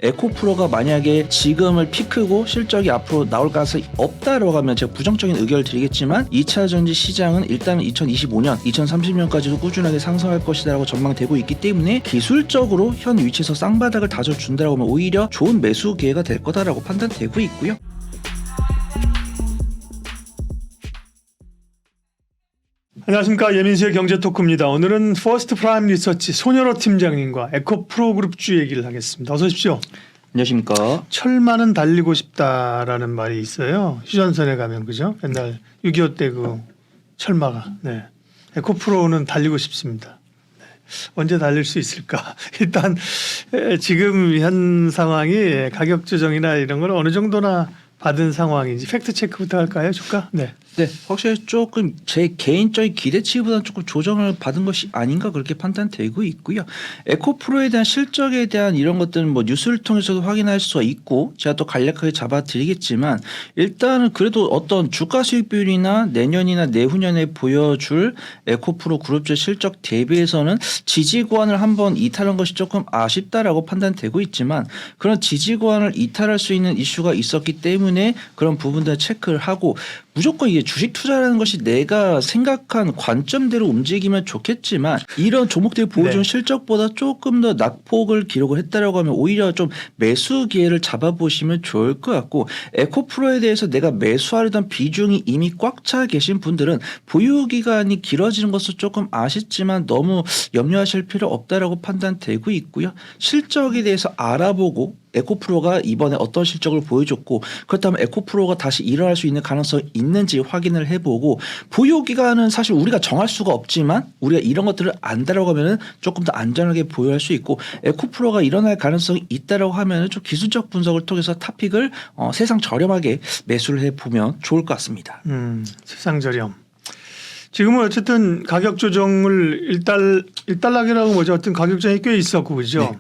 에코프로가 만약에 지금을 피크고 실적이 앞으로 나올 가능성이 없다라고 하면 제가 부정적인 의견을 드리겠지만 2차 전지 시장은 일단은 2025년, 2030년까지도 꾸준하게 상승할 것이다라고 전망되고 있기 때문에 기술적으로 현 위치에서 쌍바닥을 다져준다라고 하면 오히려 좋은 매수 기회가 될 거다라고 판단되고 있고요. 안녕하십니까. 예민수의 경제토크입니다. 오늘은 퍼스트 프라임 리서치 손여로 팀장님과 에코프로 그룹주 얘기를 하겠습니다. 어서 오십시오. 안녕하십니까. 철만은 달리고 싶다라는 말이 있어요. 휴전선에 가면 그죠? 옛날 6.25 때 그 철마가. 네. 에코프로는 달리고 싶습니다. 네. 언제 달릴 수 있을까? 일단 지금 현 상황이 가격 조정이나 이런 걸 어느 정도나 받은 상황인지 팩트 체크부터 할까요? 주가? 네. 네, 확실히 조금 제 개인적인 기대치보다는 조금 조정을 받은 것이 아닌가 그렇게 판단되고 있고요. 에코프로에 대한 실적에 대한 이런 것들은 뭐 뉴스를 통해서도 확인할 수가 있고 제가 또 간략하게 잡아드리겠지만 일단은 그래도 어떤 주가 수익 비율이나 내년이나 내후년에 보여줄 에코프로 그룹주 실적 대비해서는 지지구간을 한번 이탈한 것이 조금 아쉽다라고 판단되고 있지만 그런 지지구간을 이탈할 수 있는 이슈가 있었기 때문에 그런 부분들을 체크를 하고 무조건 이게 주식 투자라는 것이 내가 생각한 관점대로 움직이면 좋겠지만 이런 종목들이 보여준 실적보다 조금 더 낙폭을 기록을 했다라고 하면 오히려 좀 매수 기회를 잡아보시면 좋을 것 같고 에코프로에 대해서 내가 매수하려던 비중이 이미 꽉 차 계신 분들은 보유 기간이 길어지는 것은 조금 아쉽지만 너무 염려하실 필요 없다라고 판단되고 있고요. 실적에 대해서 알아보고 에코프로가 이번에 어떤 실적을 보여줬고 그렇다면 에코프로가 다시 일어날 수 있는 가능성이 있는지 확인을 해보고 보유 기간은 사실 우리가 정할 수가 없지만 우리가 이런 것들을 안다라고 하면은 조금 더 안전하게 보유할 수 있고 에코프로가 일어날 가능성이 있다라고 하면은 좀 기술적 분석을 통해서 탑픽을 세상 저렴하게 매수를 해보면 좋을 것 같습니다. 세상 저렴. 지금은 어쨌든 가격 조정을 일단락이라고 뭐죠? 어떤 가격 조정이 꽤 있었고 그죠? 네.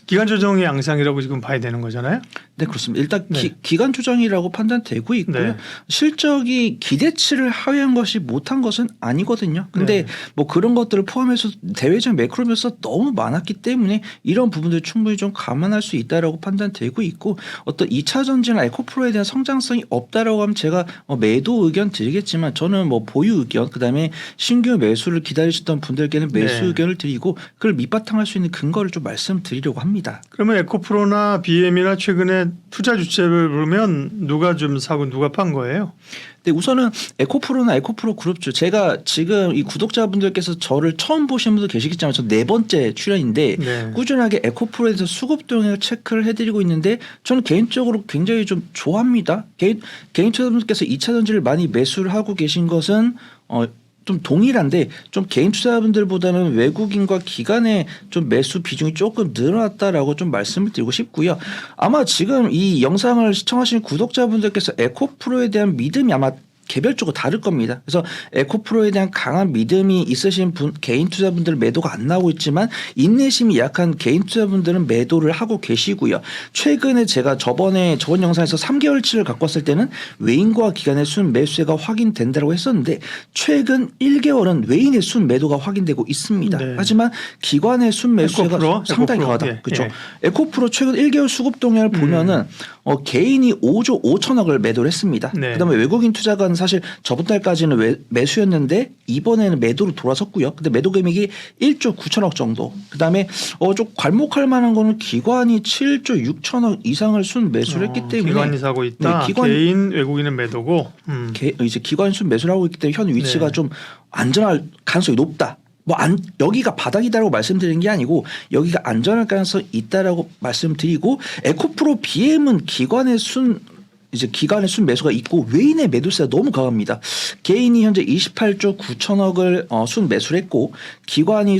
기간 조정의 양상이라고 지금 봐야 되는 거잖아요. 네, 그렇습니다. 일단 기간 조정이라고 판단되고 있고요. 네. 실적이 기대치를 하회한 것이 못한 것은 아니거든요. 근데 뭐 그런 것들을 포함해서 대외적 매크로면서 너무 많았기 때문에 이런 부분들 충분히 좀 감안할 수 있다라고 판단되고 있고 어떤 2차 전지나 에코프로에 대한 성장성이 없다라고 하면 제가 매도 의견 드리겠지만 저는 뭐 보유 의견 그다음에 신규 매수를 기다리셨던 분들께는 매수 의견을 드리고 그걸 밑바탕할 수 있는 근거를 좀 말씀드리려고 합니다. 그러면 에코프로나 BM이나 최근에 투자 주체를 보면 누가 좀 사고 누가 판 거예요? 네, 우선은 에코프로나 에코프로 그룹주 제가 지금 이 구독자분들께서 저를 처음 보신 분도 계시겠지만 저 네 번째 출연인데 꾸준하게 에코프로에 대해서 수급 동향을 체크를 해드리고 있는데 저는 개인적으로 굉장히 좀 좋아합니다. 개인 투자분들께서 2차 전지를 많이 매수를 하고 계신 것은 좀 동일한데 좀 개인 투자분들보다는 외국인과 기관의 좀 매수 비중이 조금 늘어났다라고 좀 말씀을 드리고 싶고요. 아마 지금 이 영상을 시청하시는 구독자분들께서 에코프로에 대한 믿음이 아마 개별적으로 다를 겁니다. 그래서 에코프로에 대한 강한 믿음이 있으신 분, 개인 투자분들은 매도가 안 나오고 있지만 인내심이 약한 개인 투자분들은 매도를 하고 계시고요. 최근에 제가 저번 영상에서 3개월치를 갖고 왔을 때는 외인과 기관의 순 매수세가 확인된다고 했었는데 최근 1개월은 외인의 순 매도가 확인되고 있습니다. 하지만 기관의 순 매수세가 상당히 강하다. 그렇죠. 에코프로 최근 1개월 수급 동향을 보면은 개인이 5조 5천억을 매도를 했습니다. 그다음에 외국인 투자가는 사실 저번 달까지는 매수였는데 이번에는 매도로 돌아섰고요. 근데 매도 금액이 1조 9천억 정도. 그다음에 좀 괄목할 만한 거는 기관이 7조 6천억 이상을 순 매수를 했기 때문에 기관이 사고 있다. 개인 외국인은 매도고 이제 기관 순 매수를 하고 있기 때문에 현 위치가 좀 안전할 가능성이 높다. 여기가 바닥이다라고 말씀드리는 게 아니고 여기가 안전할 가능성이 있다라고 말씀드리고 에코프로 BM은 기관의 순 매수가 있고 외인의 매도세가 너무 강합니다. 개인이 현재 28조 9천억을 순 매수를 했고 기관이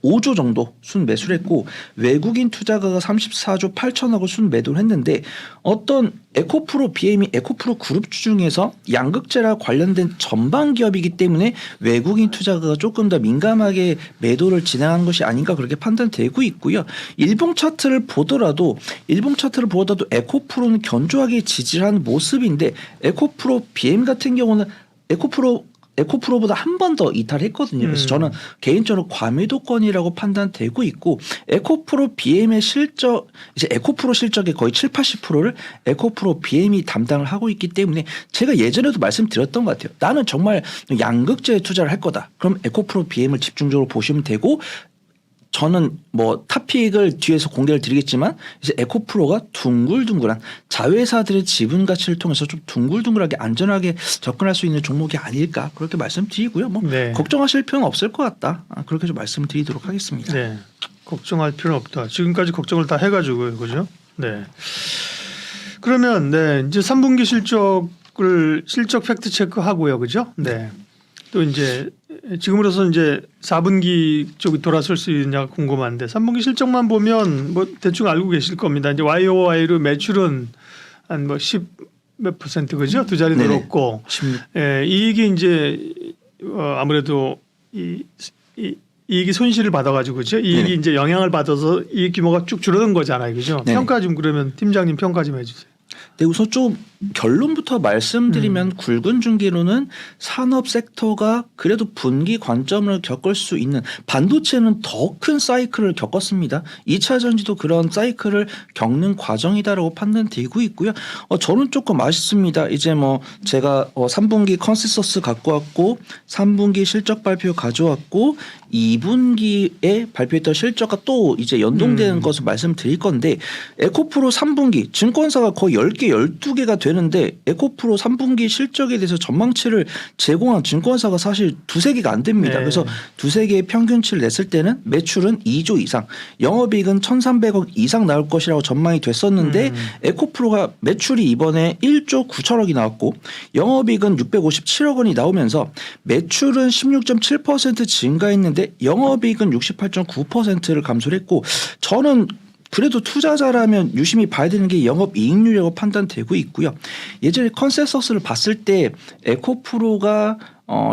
5조 정도 순 매수를 했고 외국인 투자가가 34조 8천억을 순 매도를 했는데 어떤 에코프로 BM이 에코프로 그룹주 중에서 양극재랑 관련된 전방 기업이기 때문에 외국인 투자가가 조금 더 민감하게 매도를 진행한 것이 아닌가 그렇게 판단되고 있고요. 일봉 차트를 보더라도 에코프로는 견조하게 지지를 하는 모습인데 에코프로 BM 같은 경우는 에코프로 에코프로보다 한 번 더 이탈했거든요. 그래서 저는 개인적으로 과매도권이라고 판단되고 있고 에코프로 BM의 실적 이제 에코프로 실적의 거의 7, 80%를 에코프로 BM이 담당을 하고 있기 때문에 제가 예전에도 말씀드렸던 것 같아요. 나는 정말 양극재에 투자를 할 거다. 그럼 에코프로 BM을 집중적으로 보시면 되고 저는 뭐 탑픽을 뒤에서 공개를 드리겠지만 이제 에코프로가 둥글둥글한 자회사들의 지분 가치를 통해서 좀 둥글둥글하게 안전하게 접근할 수 있는 종목이 아닐까 그렇게 말씀드리고요. 뭐 네. 걱정하실 필요는 없을 것 같다. 그렇게 좀 말씀드리도록 하겠습니다. 네. 걱정할 필요는 없다. 지금까지 걱정을 다 해가지고요, 그죠? 네. 그러면 네 이제 3분기 실적 팩트 체크하고요, 그죠? 네. 또 이제 지금으로서 이제 4분기 쪽이 돌아설 수 있느냐 궁금한데 3분기 실적만 보면 뭐 대충 알고 계실 겁니다. 이제 YOY로 매출은 한 뭐 10 몇 %, 그죠? 두 자리 네네. 늘었고 이익이 이제 아무래도 이익이 손실을 받아가지고 그죠? 이익이 네네. 이제 영향을 받아서 이익 규모가 쭉 줄어든 거잖아요, 그죠? 네네. 평가 좀 그러면 팀장님 평가 좀 해주세요. 네, 우선 좀 결론부터 말씀드리면 굵은 중기로는 산업 섹터가 그래도 분기 관점을 겪을 수 있는 반도체는 더 큰 사이클을 겪었습니다. 2차 전지도 그런 사이클을 겪는 과정이다라고 판단되고 있고요. 저는 조금 아쉽습니다. 이제 뭐 제가 3분기 컨센서스 갖고 왔고 3분기 실적 발표 가져왔고 2분기에 발표했던 실적과 또 이제 연동되는 것을 말씀드릴 건데 에코프로 3분기 증권사가 거의 10개, 12개가 되는데 에코프로 3분기 실적에 대해서 전망치를 제공한 증권사가 사실 두세 개가 안 됩니다. 네. 그래서 두세 개의 평균치를 냈을 때는 매출은 2조 이상, 영업이익은 1,300억 이상 나올 것이라고 전망이 됐었는데 에코프로가 매출이 이번에 1조 9천억이 나왔고 영업이익은 657억 원이 나오면서 매출은 16.7% 증가했는데 영업이익은 68.9%를 감소를 했고 저는 그래도 투자자라면 유심히 봐야 되는 게 영업이익률이라고 판단되고 있고요. 예전에 컨센서스를 봤을 때 에코프로가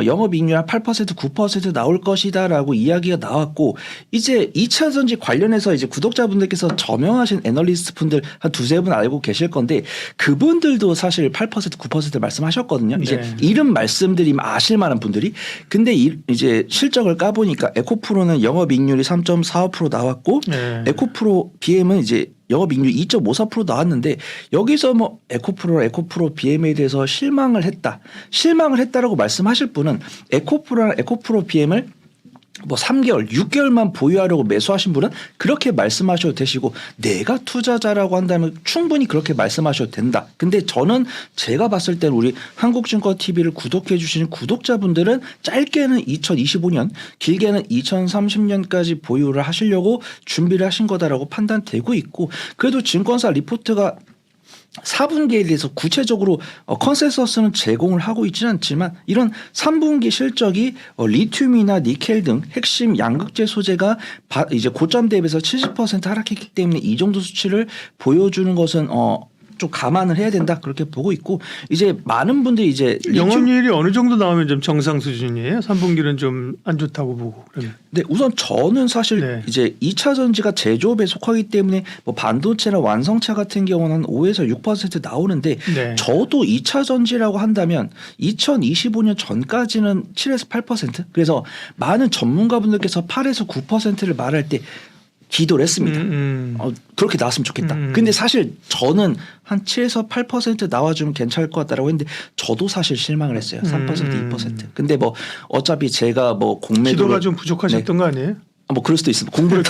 영업이익률 한 8% 9% 나올 것이다라고 이야기가 나왔고 이제 2차 전지 관련해서 이제 구독자분들께서 저명하신 애널리스트 분들 한 두세 분 알고 계실 건데 그분들도 사실 8% 9% 말씀하셨거든요. 이제 네. 이름 말씀드리면 아실 만한 분들이 근데 이제 실적을 까보니까 에코프로는 영업이익률이 3.45% 나왔고 네. 에코프로 BM은 이제 영업이익률 2.54% 나왔는데 여기서 뭐 에코프로 BM에 대해서 실망을 했다라고 말씀하실 분은 에코프로랑 에코프로 BM을 뭐 3개월, 6개월만 보유하려고 매수하신 분은 그렇게 말씀하셔도 되시고 내가 투자자라고 한다면 충분히 그렇게 말씀하셔도 된다. 근데 저는 제가 봤을 때는 우리 한국증권TV를 구독해 주시는 구독자분들은 짧게는 2025년, 길게는 2030년까지 보유를 하시려고 준비를 하신 거다라고 판단되고 있고 그래도 증권사 리포트가 4분기에 대해서 구체적으로 컨센서스는 제공을 하고 있지는 않지만 이런 3분기 실적이 리튬이나 니켈 등 핵심 양극재 소재가 이제 고점 대비해서 70% 하락했기 때문에 이 정도 수치를 보여주는 것은 좀 감안을 해야 된다 그렇게 보고 있고 이제 많은 분들이 이제 영업이익이 어느 정도 나오면 좀 정상 수준이에요? 3분기는 좀 안 좋다고 보고 그러면. 네, 우선 저는 사실 네. 이제 2차 전지가 제조업에 속하기 때문에 뭐 반도체나 완성차 같은 경우는 5에서 6% 나오는데 네. 저도 2차 전지라고 한다면 2025년 전까지는 7에서 8% 그래서 많은 전문가분들께서 8에서 9%를 말할 때 기도를 했습니다. 그렇게 나왔으면 좋겠다. 근데 사실 저는 한 7에서 8% 나와주면 괜찮을 것 같다라고 했는데 저도 사실 실망을 했어요. 3% 2%. 근데 뭐 어차피 제가 뭐 공매도를 기도가 좀 부족하셨던 거 아니에요? 뭐 그럴 수도 있습니다. 공부를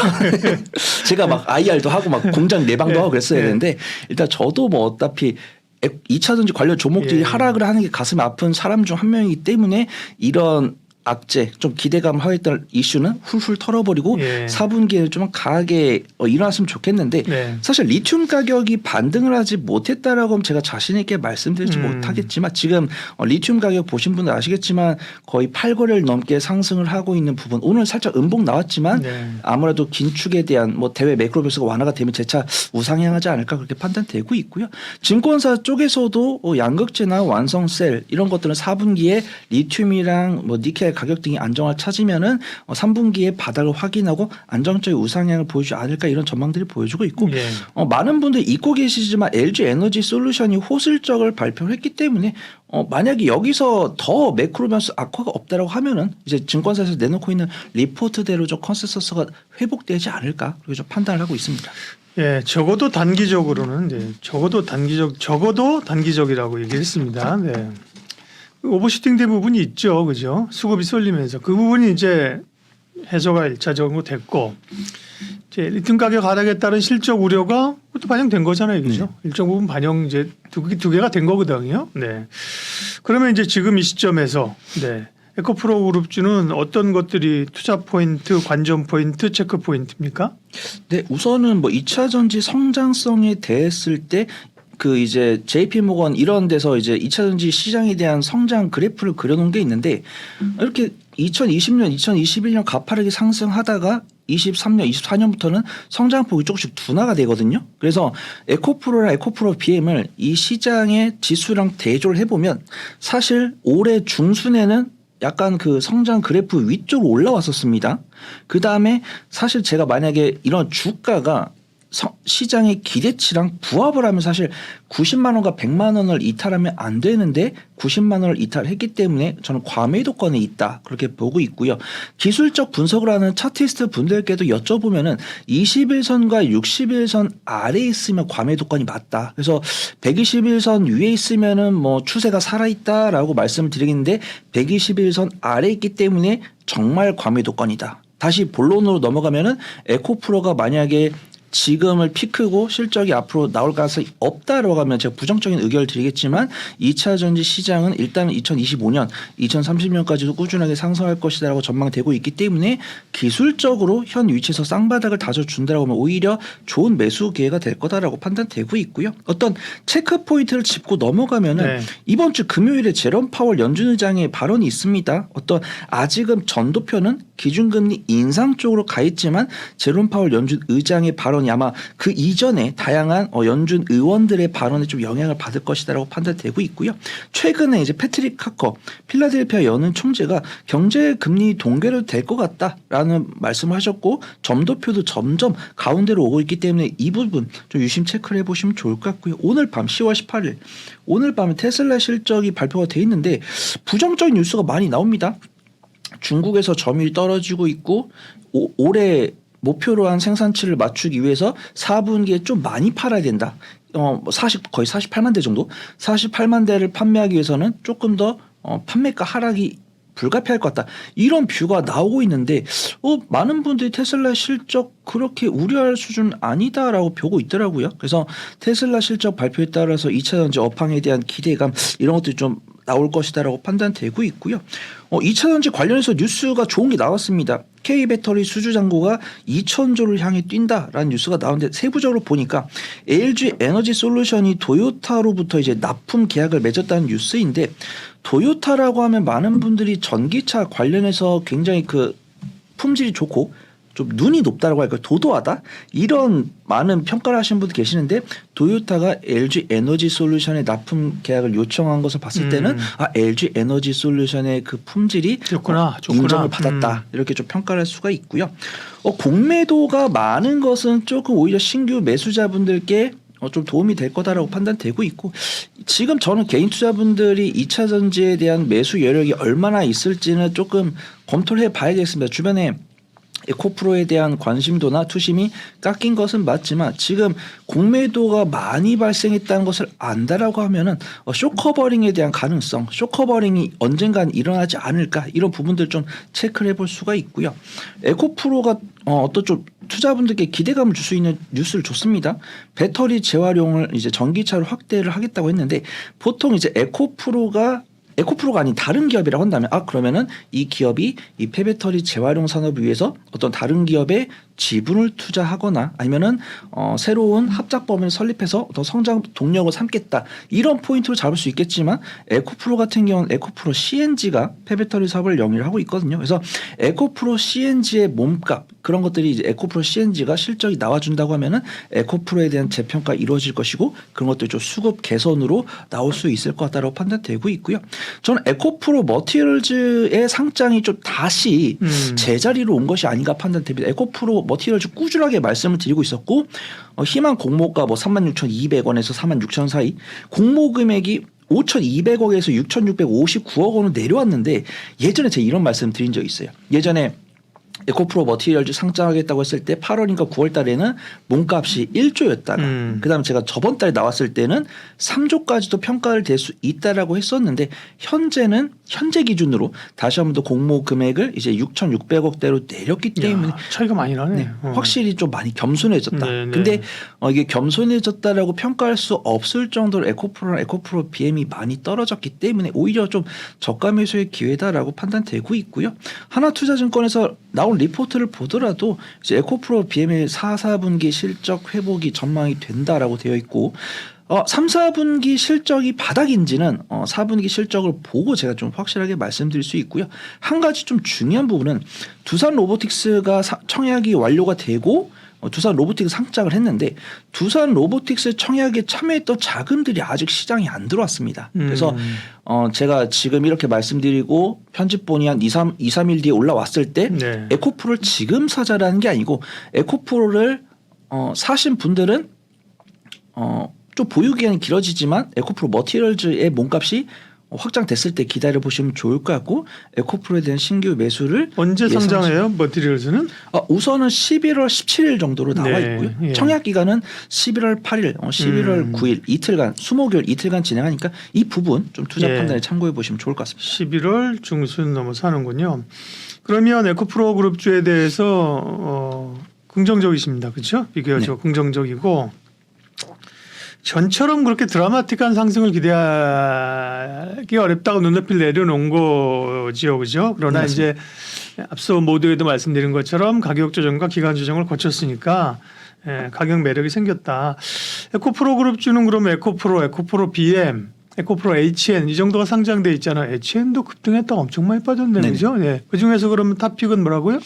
제가 막 IR도 하고 막 공장 내방도 하고 그랬어야 되는데 일단 저도 뭐 어차피 2차 전지 관련 종목들이 하락을 하는 게 가슴이 아픈 사람 중 한 명이기 때문에 이런 악재 좀 기대감을 하였던 이슈는 훌훌 털어버리고 4분기에 좀 강하게 일어났으면 좋겠는데 사실 리튬 가격이 반등을 하지 못했다라고 하면 제가 자신 있게 말씀드리지 못하겠지만 지금 리튬 가격 보신 분들 아시겠지만 거의 8거래를 넘게 상승을 하고 있는 부분 오늘 살짝 음봉 나왔지만 아무래도 긴축에 대한 뭐 대외 매크로 변수가 완화가 되면 재차 우상향하지 않을까 그렇게 판단되고 있고요. 증권사 쪽에서도 양극재나 완성셀 이런 것들은 4분기에 리튬이랑 뭐 니켈 가격 등이 안정을 찾으면은 3분기에 바닥을 확인하고 안정적인 우상향을 보여주지 않을까 이런 전망들이 보여주고 있고 예. 많은 분들이 잊고 계시지만 LG 에너지 솔루션이 호실적을 발표를 했기 때문에 만약에 여기서 더 매크로 변수 악화가 없다라고 하면은 이제 증권사에서 내놓고 있는 리포트대로 좀 컨센서스가 회복되지 않을까 그렇게 좀 판단을 하고 있습니다. 예, 적어도 단기적으로는 적어도 단기적이라고 얘기했습니다. 네. 오버슈팅 된 부분이 있죠, 그죠? 수급이 쏠리면서 그 부분이 이제 해소가 1차적으로 됐고 이제 리튬 가격 하락에 따른 실적 우려가 또 반영된 거잖아요, 그죠? 네. 일정 부분 반영 이제 두 개가 된 거거든요. 네. 그러면 이제 지금 이 시점에서 에코프로 그룹주는 어떤 것들이 투자 포인트, 관전 포인트, 체크 포인트입니까? 네, 우선은 뭐 2차 전지 성장성에 대했을 때 그 이제 JP 모건 이런 데서 이제 2차 전지 시장에 대한 성장 그래프를 그려놓은 게 있는데 이렇게 2020년, 2021년 가파르게 상승하다가 23년, 24년부터는 성장폭이 조금씩 둔화가 되거든요. 그래서 에코프로랑 에코프로 BM을 이 시장의 지수랑 대조를 해보면 사실 올해 중순에는 약간 그 성장 그래프 위쪽으로 올라왔었습니다. 그 다음에 사실 제가 만약에 이런 주가가 시장의 기대치랑 부합을 하면 사실 90만 원과 100만 원을 이탈하면 안 되는데 90만 원을 이탈했기 때문에 저는 과매도권에 있다 그렇게 보고 있고요. 기술적 분석을 하는 차티스트 분들께도 여쭤보면은 21선과 61선 아래에 있으면 과매도권이 맞다. 그래서 121선 위에 있으면은 뭐 추세가 살아있다라고 말씀을 드리겠는데 121선 아래에 있기 때문에 정말 과매도권이다. 다시 본론으로 넘어가면은 에코프로가 만약에 지금을 피크고 실적이 앞으로 나올 가능성이 없다라고 하면 제가 부정적인 의견을 드리겠지만 2차 전지 시장은 일단은 2025년, 2030년까지도 꾸준하게 상승할 것이다라고 전망되고 있기 때문에 기술적으로 현 위치에서 쌍바닥을 다져준다라고 하면 오히려 좋은 매수 기회가 될 거다라고 판단되고 있고요. 어떤 체크 포인트를 짚고 넘어가면은 이번 주 금요일에 제롬 파월 연준 의장의 발언이 있습니다. 어떤 아직은 전도표는 기준금리 인상 쪽으로 가 있지만 제롬 파월 연준 의장의 발언이 아마 그 이전에 다양한 연준 의원들의 발언에 좀 영향을 받을 것이다라고 판단되고 있고요. 최근에 이제 패트릭 카커 필라델피아 연은 총재가 경제 금리 동결도 될 것 같다라는 말씀을 하셨고 점도표도 점점 가운데로 오고 있기 때문에 이 부분 좀 유심 체크를 해보시면 좋을 것 같고요. 오늘 밤 10월 18일 오늘 밤에 테슬라 실적이 발표가 돼 있는데 부정적인 뉴스가 많이 나옵니다. 중국에서 점유율이 떨어지고 있고 올해 목표로 한 생산치를 맞추기 위해서 4분기에 좀 많이 팔아야 된다. 거의 48만 대 정도. 48만 대를 판매하기 위해서는 조금 더 판매가 하락이 불가피할 것 같다. 이런 뷰가 나오고 있는데 많은 분들이 테슬라 실적 그렇게 우려할 수준 아니다라고 보고 있더라고요. 그래서 테슬라 실적 발표에 따라서 2차 전지 업황에 대한 기대감 이런 것들이 좀 나올 것이다라고 판단되고 있고요. 2차 전지 관련해서 뉴스가 좋은 게 나왔습니다. K배터리 수주 잔고가 2,000조를 향해 뛴다라는 뉴스가 나오는데 세부적으로 보니까 LG 에너지 솔루션이 도요타로부터 이제 납품 계약을 맺었다는 뉴스인데 도요타라고 하면 많은 분들이 전기차 관련해서 굉장히 그 품질이 좋고 좀 눈이 높다라고 할까요? 도도하다? 이런 많은 평가를 하시는 분들 계시는데 도요타가 LG 에너지 솔루션의 납품 계약을 요청한 것을 봤을 때는 LG 에너지 솔루션의 그 품질이 좋구나. 인정을 받았다. 이렇게 좀 평가를 할 수가 있고요. 공매도가 많은 것은 조금 오히려 신규 매수자분들께 좀 도움이 될 거다라고 판단되고 있고 지금 저는 개인 투자분들이 2차 전지에 대한 매수 여력이 얼마나 있을지는 조금 검토를 해봐야겠습니다. 주변에 에코프로에 대한 관심도나 투심이 깎인 것은 맞지만 지금 공매도가 많이 발생했다는 것을 안다라고 하면은 쇼커버링에 대한 가능성, 쇼커버링이 언젠간 일어나지 않을까 이런 부분들 좀 체크를 해볼 수가 있고요. 에코프로가 어떤 좀 투자분들께 기대감을 줄 수 있는 뉴스를 줬습니다. 배터리 재활용을 이제 전기차로 확대를 하겠다고 했는데 보통 이제 에코프로가 아닌 다른 기업이라고 한다면 그러면은 이 기업이 이 폐배터리 재활용 산업을 위해서 어떤 다른 기업에 지분을 투자하거나 아니면은 새로운 합작법을 설립해서 더 성장 동력을 삼겠다 이런 포인트로 잡을 수 있겠지만 에코프로 같은 경우는 에코프로 CNG가 폐배터리 사업을 영위를 하고 있거든요. 그래서 에코프로 CNG의 몸값 그런 것들이 이제 에코프로 CNG가 실적이 나와준다고 하면은 에코프로에 대한 재평가 이루어질 것이고 그런 것들이 좀 수급 개선으로 나올 수 있을 것 같다고 판단되고 있고요. 저는 에코프로 머티리얼즈의 상장이 좀 다시 제자리로 온 것이 아닌가 판단됩니다. 에코프로 머티리얼즈 꾸준하게 말씀을 드리고 있었고 희망 공모가 뭐 36,200원에서 46,000 사이 공모 금액이 5,200억에서 6,659억 원으로 내려왔는데 예전에 제가 이런 말씀 드린 적이 있어요. 예전에 에코프로 머티리얼즈 상장하겠다고 했을 때 8월인가 9월 달에는 몸값이 1조였다가 그다음에 제가 저번 달에 나왔을 때는 3조까지도 평가를 될 수 있다라고 했었는데 현재 기준으로 다시 한번 더 공모 금액을 이제 6,600억대로 내렸기 때문에 차이가 많이 나네. 네, 확실히 좀 많이 겸손해졌다. 네. 근데 이게 겸손해졌다라고 평가할 수 없을 정도로 에코프로랑 에코프로 BM이 많이 떨어졌기 때문에 오히려 좀 저가 매수의 기회다라고 판단되고 있고요. 하나투자증권에서 나온 리포트를 보더라도 이제 에코프로 BM의 4분기 실적 회복이 전망이 된다라고 되어 있고 3, 4분기 실적이 바닥인지는 4분기 실적을 보고 제가 좀 확실하게 말씀드릴 수 있고요. 한 가지 좀 중요한 부분은 두산 로보틱스가 청약이 완료가 되고 두산 로보틱스 상장을 했는데 두산 로보틱스 청약에 참여했던 자금들이 아직 시장에 안 들어왔습니다. 그래서 제가 지금 이렇게 말씀드리고 편집본이 한 2, 3일 뒤에 올라왔을 때 네. 에코프로를 지금 사자라는 게 아니고 에코프로를 사신 분들은 좀 보유 기간이 길어지지만 에코프로 머티리얼즈의 몸값이 확장됐을 때 기다려 보시면 좋을 것 같고 에코프로에 대한 신규 매수를 언제 상장해요? 머티리얼즈는? 우선은 11월 17일 정도로 나와 네, 있고요. 예. 청약 기간은 11월 8일, 11월 9일 이틀간 20개월 이틀간 진행하니까 이 부분 좀 투자 예. 판단에 참고해 보시면 좋을 것 같습니다. 11월 중순 넘어서 하는군요. 그러면 에코프로 그룹주에 대해서 긍정적이십니다. 그렇죠? 비교적 네. 긍정적이고 전처럼 그렇게 드라마틱한 상승을 기대하기 어렵다고 눈높이를 내려놓은 거지요. 그죠? 그러나 맞습니다. 이제 앞서 모두에도 말씀드린 것처럼 가격 조정과 기간 조정을 거쳤으니까 가격 매력이 생겼다. 에코프로 그룹주는 그러면 에코프로 BM, 에코프로 HN 이 정도가 상장돼 있잖아요. HN도 급등했다가 엄청 많이 빠졌네. 네네. 그죠? 네. 그중에서 그러면 탑픽은 뭐라고요?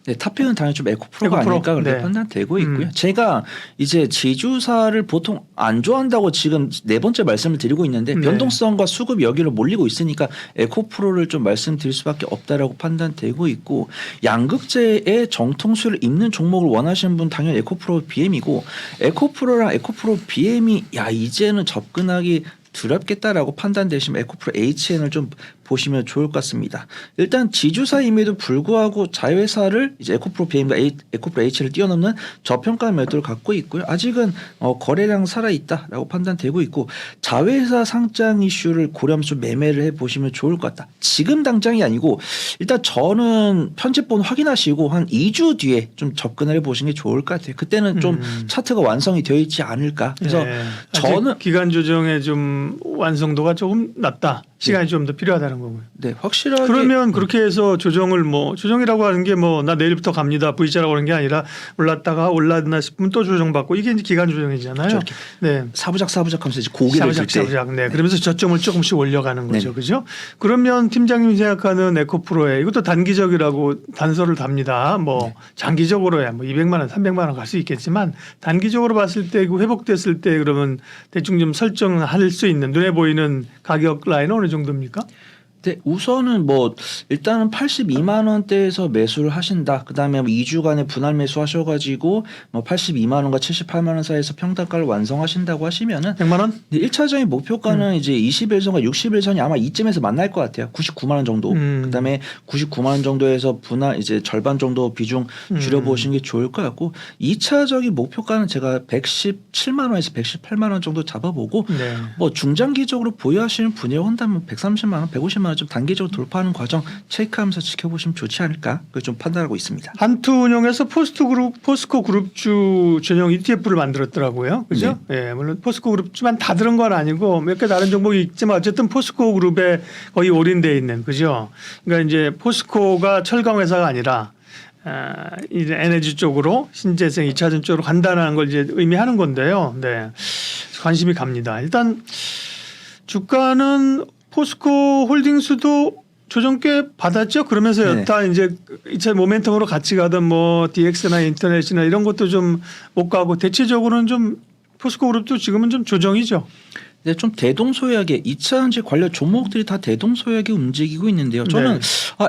네, 탑픽은 당연히 좀 에코프로가 에코프로? 아닐까 그렇게 네. 판단되고 있고요. 제가 이제 지주사를 보통 안 좋아한다고 지금 네 번째 말씀을 드리고 있는데 네. 변동성과 수급 여기로 몰리고 있으니까 에코프로를 좀 말씀드릴 수밖에 없다라고 판단되고 있고 양극재의 정통수를 입는 종목을 원하시는 분 당연히 에코프로 BM이고 에코프로랑 에코프로 BM이 이제는 접근하기 두렵겠다라고 판단되시면 에코프로 HN을 좀 보시면 좋을 것 같습니다. 일단 지주사임에도 불구하고 자회사를 이제 에코프로 BM과 에코프로 H를 뛰어넘는 저평가 매도를 갖고 있고요. 아직은 거래량 살아 있다라고 판단되고 있고 자회사 상장 이슈를 고려하면서 좀 매매를 해 보시면 좋을 것 같다. 지금 당장이 아니고 일단 저는 편집본 확인하시고 한 2주 뒤에 좀 접근을 해 보시는 게 좋을 것 같아요. 그때는 좀 차트가 완성이 되어 있지 않을까. 그래서 저는 기간 조정의 좀 완성도가 조금 낮다. 시간이 좀 더 필요하다는 거고요. 네, 확실하게 그러면 그렇게 해서 조정을 조정이라고 하는 게 나 내일부터 갑니다. V자라고 하는 게 아니라 올랐다가 올랐나 싶으면 또 조정받고 이게 이제 기간 조정이잖아요. 그렇죠. 네. 사부작 하면서 이제 고개를 들 때. 사부작. 네. 그러면서 저점을 조금씩 올려가는 거죠. 네. 그죠? 그러면 팀장님이 생각하는 에코프로에 이것도 단기적이라고 단서를 답니다. 네. 장기적으로야 200만 원, 300만 원 갈 수 있겠지만 단기적으로 봤을 때 그 회복됐을 때 그러면 대충 좀 설정할 수 있는 눈에 보이는 가격 라인은 어느 정도입니까? 네, 우선은 일단은 82만 원대에서 매수를 하신다. 그다음에 2주간의 분할 매수 하셔가지고 82만 원과 78만 원 사이에서 평단가를 완성하신다고 하시면은 100만 원? 1차적인 목표가는 이제 21선과 61선이 아마 이쯤에서 만날 것 같아요. 99만 원 정도. 그다음에 99만 원 정도에서 분할 이제 절반 정도 비중 줄여 보시는 게 좋을 것 같고 2차적인 목표가는 제가 117만 원에서 118만 원 정도 잡아보고 네. 중장기적으로 보유하시는 분이라고 한다면 130만 원, 150만 원 좀 단기적으로 돌파하는 과정 체크하면서 지켜보시면 좋지 않을까 그걸 좀 판단하고 있습니다. 한투운용에서 포스코 그룹주 전용 ETF를 만들었더라고요. 그죠? 예, 물론 포스코 그룹주만 다 들은 건 아니고 몇 개 다른 종목이 있지만 어쨌든 포스코 그룹에 거의 올인돼 있는 그죠? 그러니까 이제 포스코가 철강 회사가 아니라 이제 에너지 쪽으로 신재생 2차전 쪽으로 간다는 걸 이제 의미하는 건데요. 네. 관심이 갑니다. 일단 주가는 포스코 홀딩스도 조정 꽤 받았죠. 그러면서 네네. 여타 이제 2차 모멘텀으로 같이 가던 뭐 DX나 인터넷이나 이런 것도 좀 못 가고 대체적으로는 좀 포스코 그룹도 지금은 좀 조정이죠. 네, 좀 대동소이하게 2차전지 관련 종목들이 다 대동소이하게 움직이고 있는데요. 저는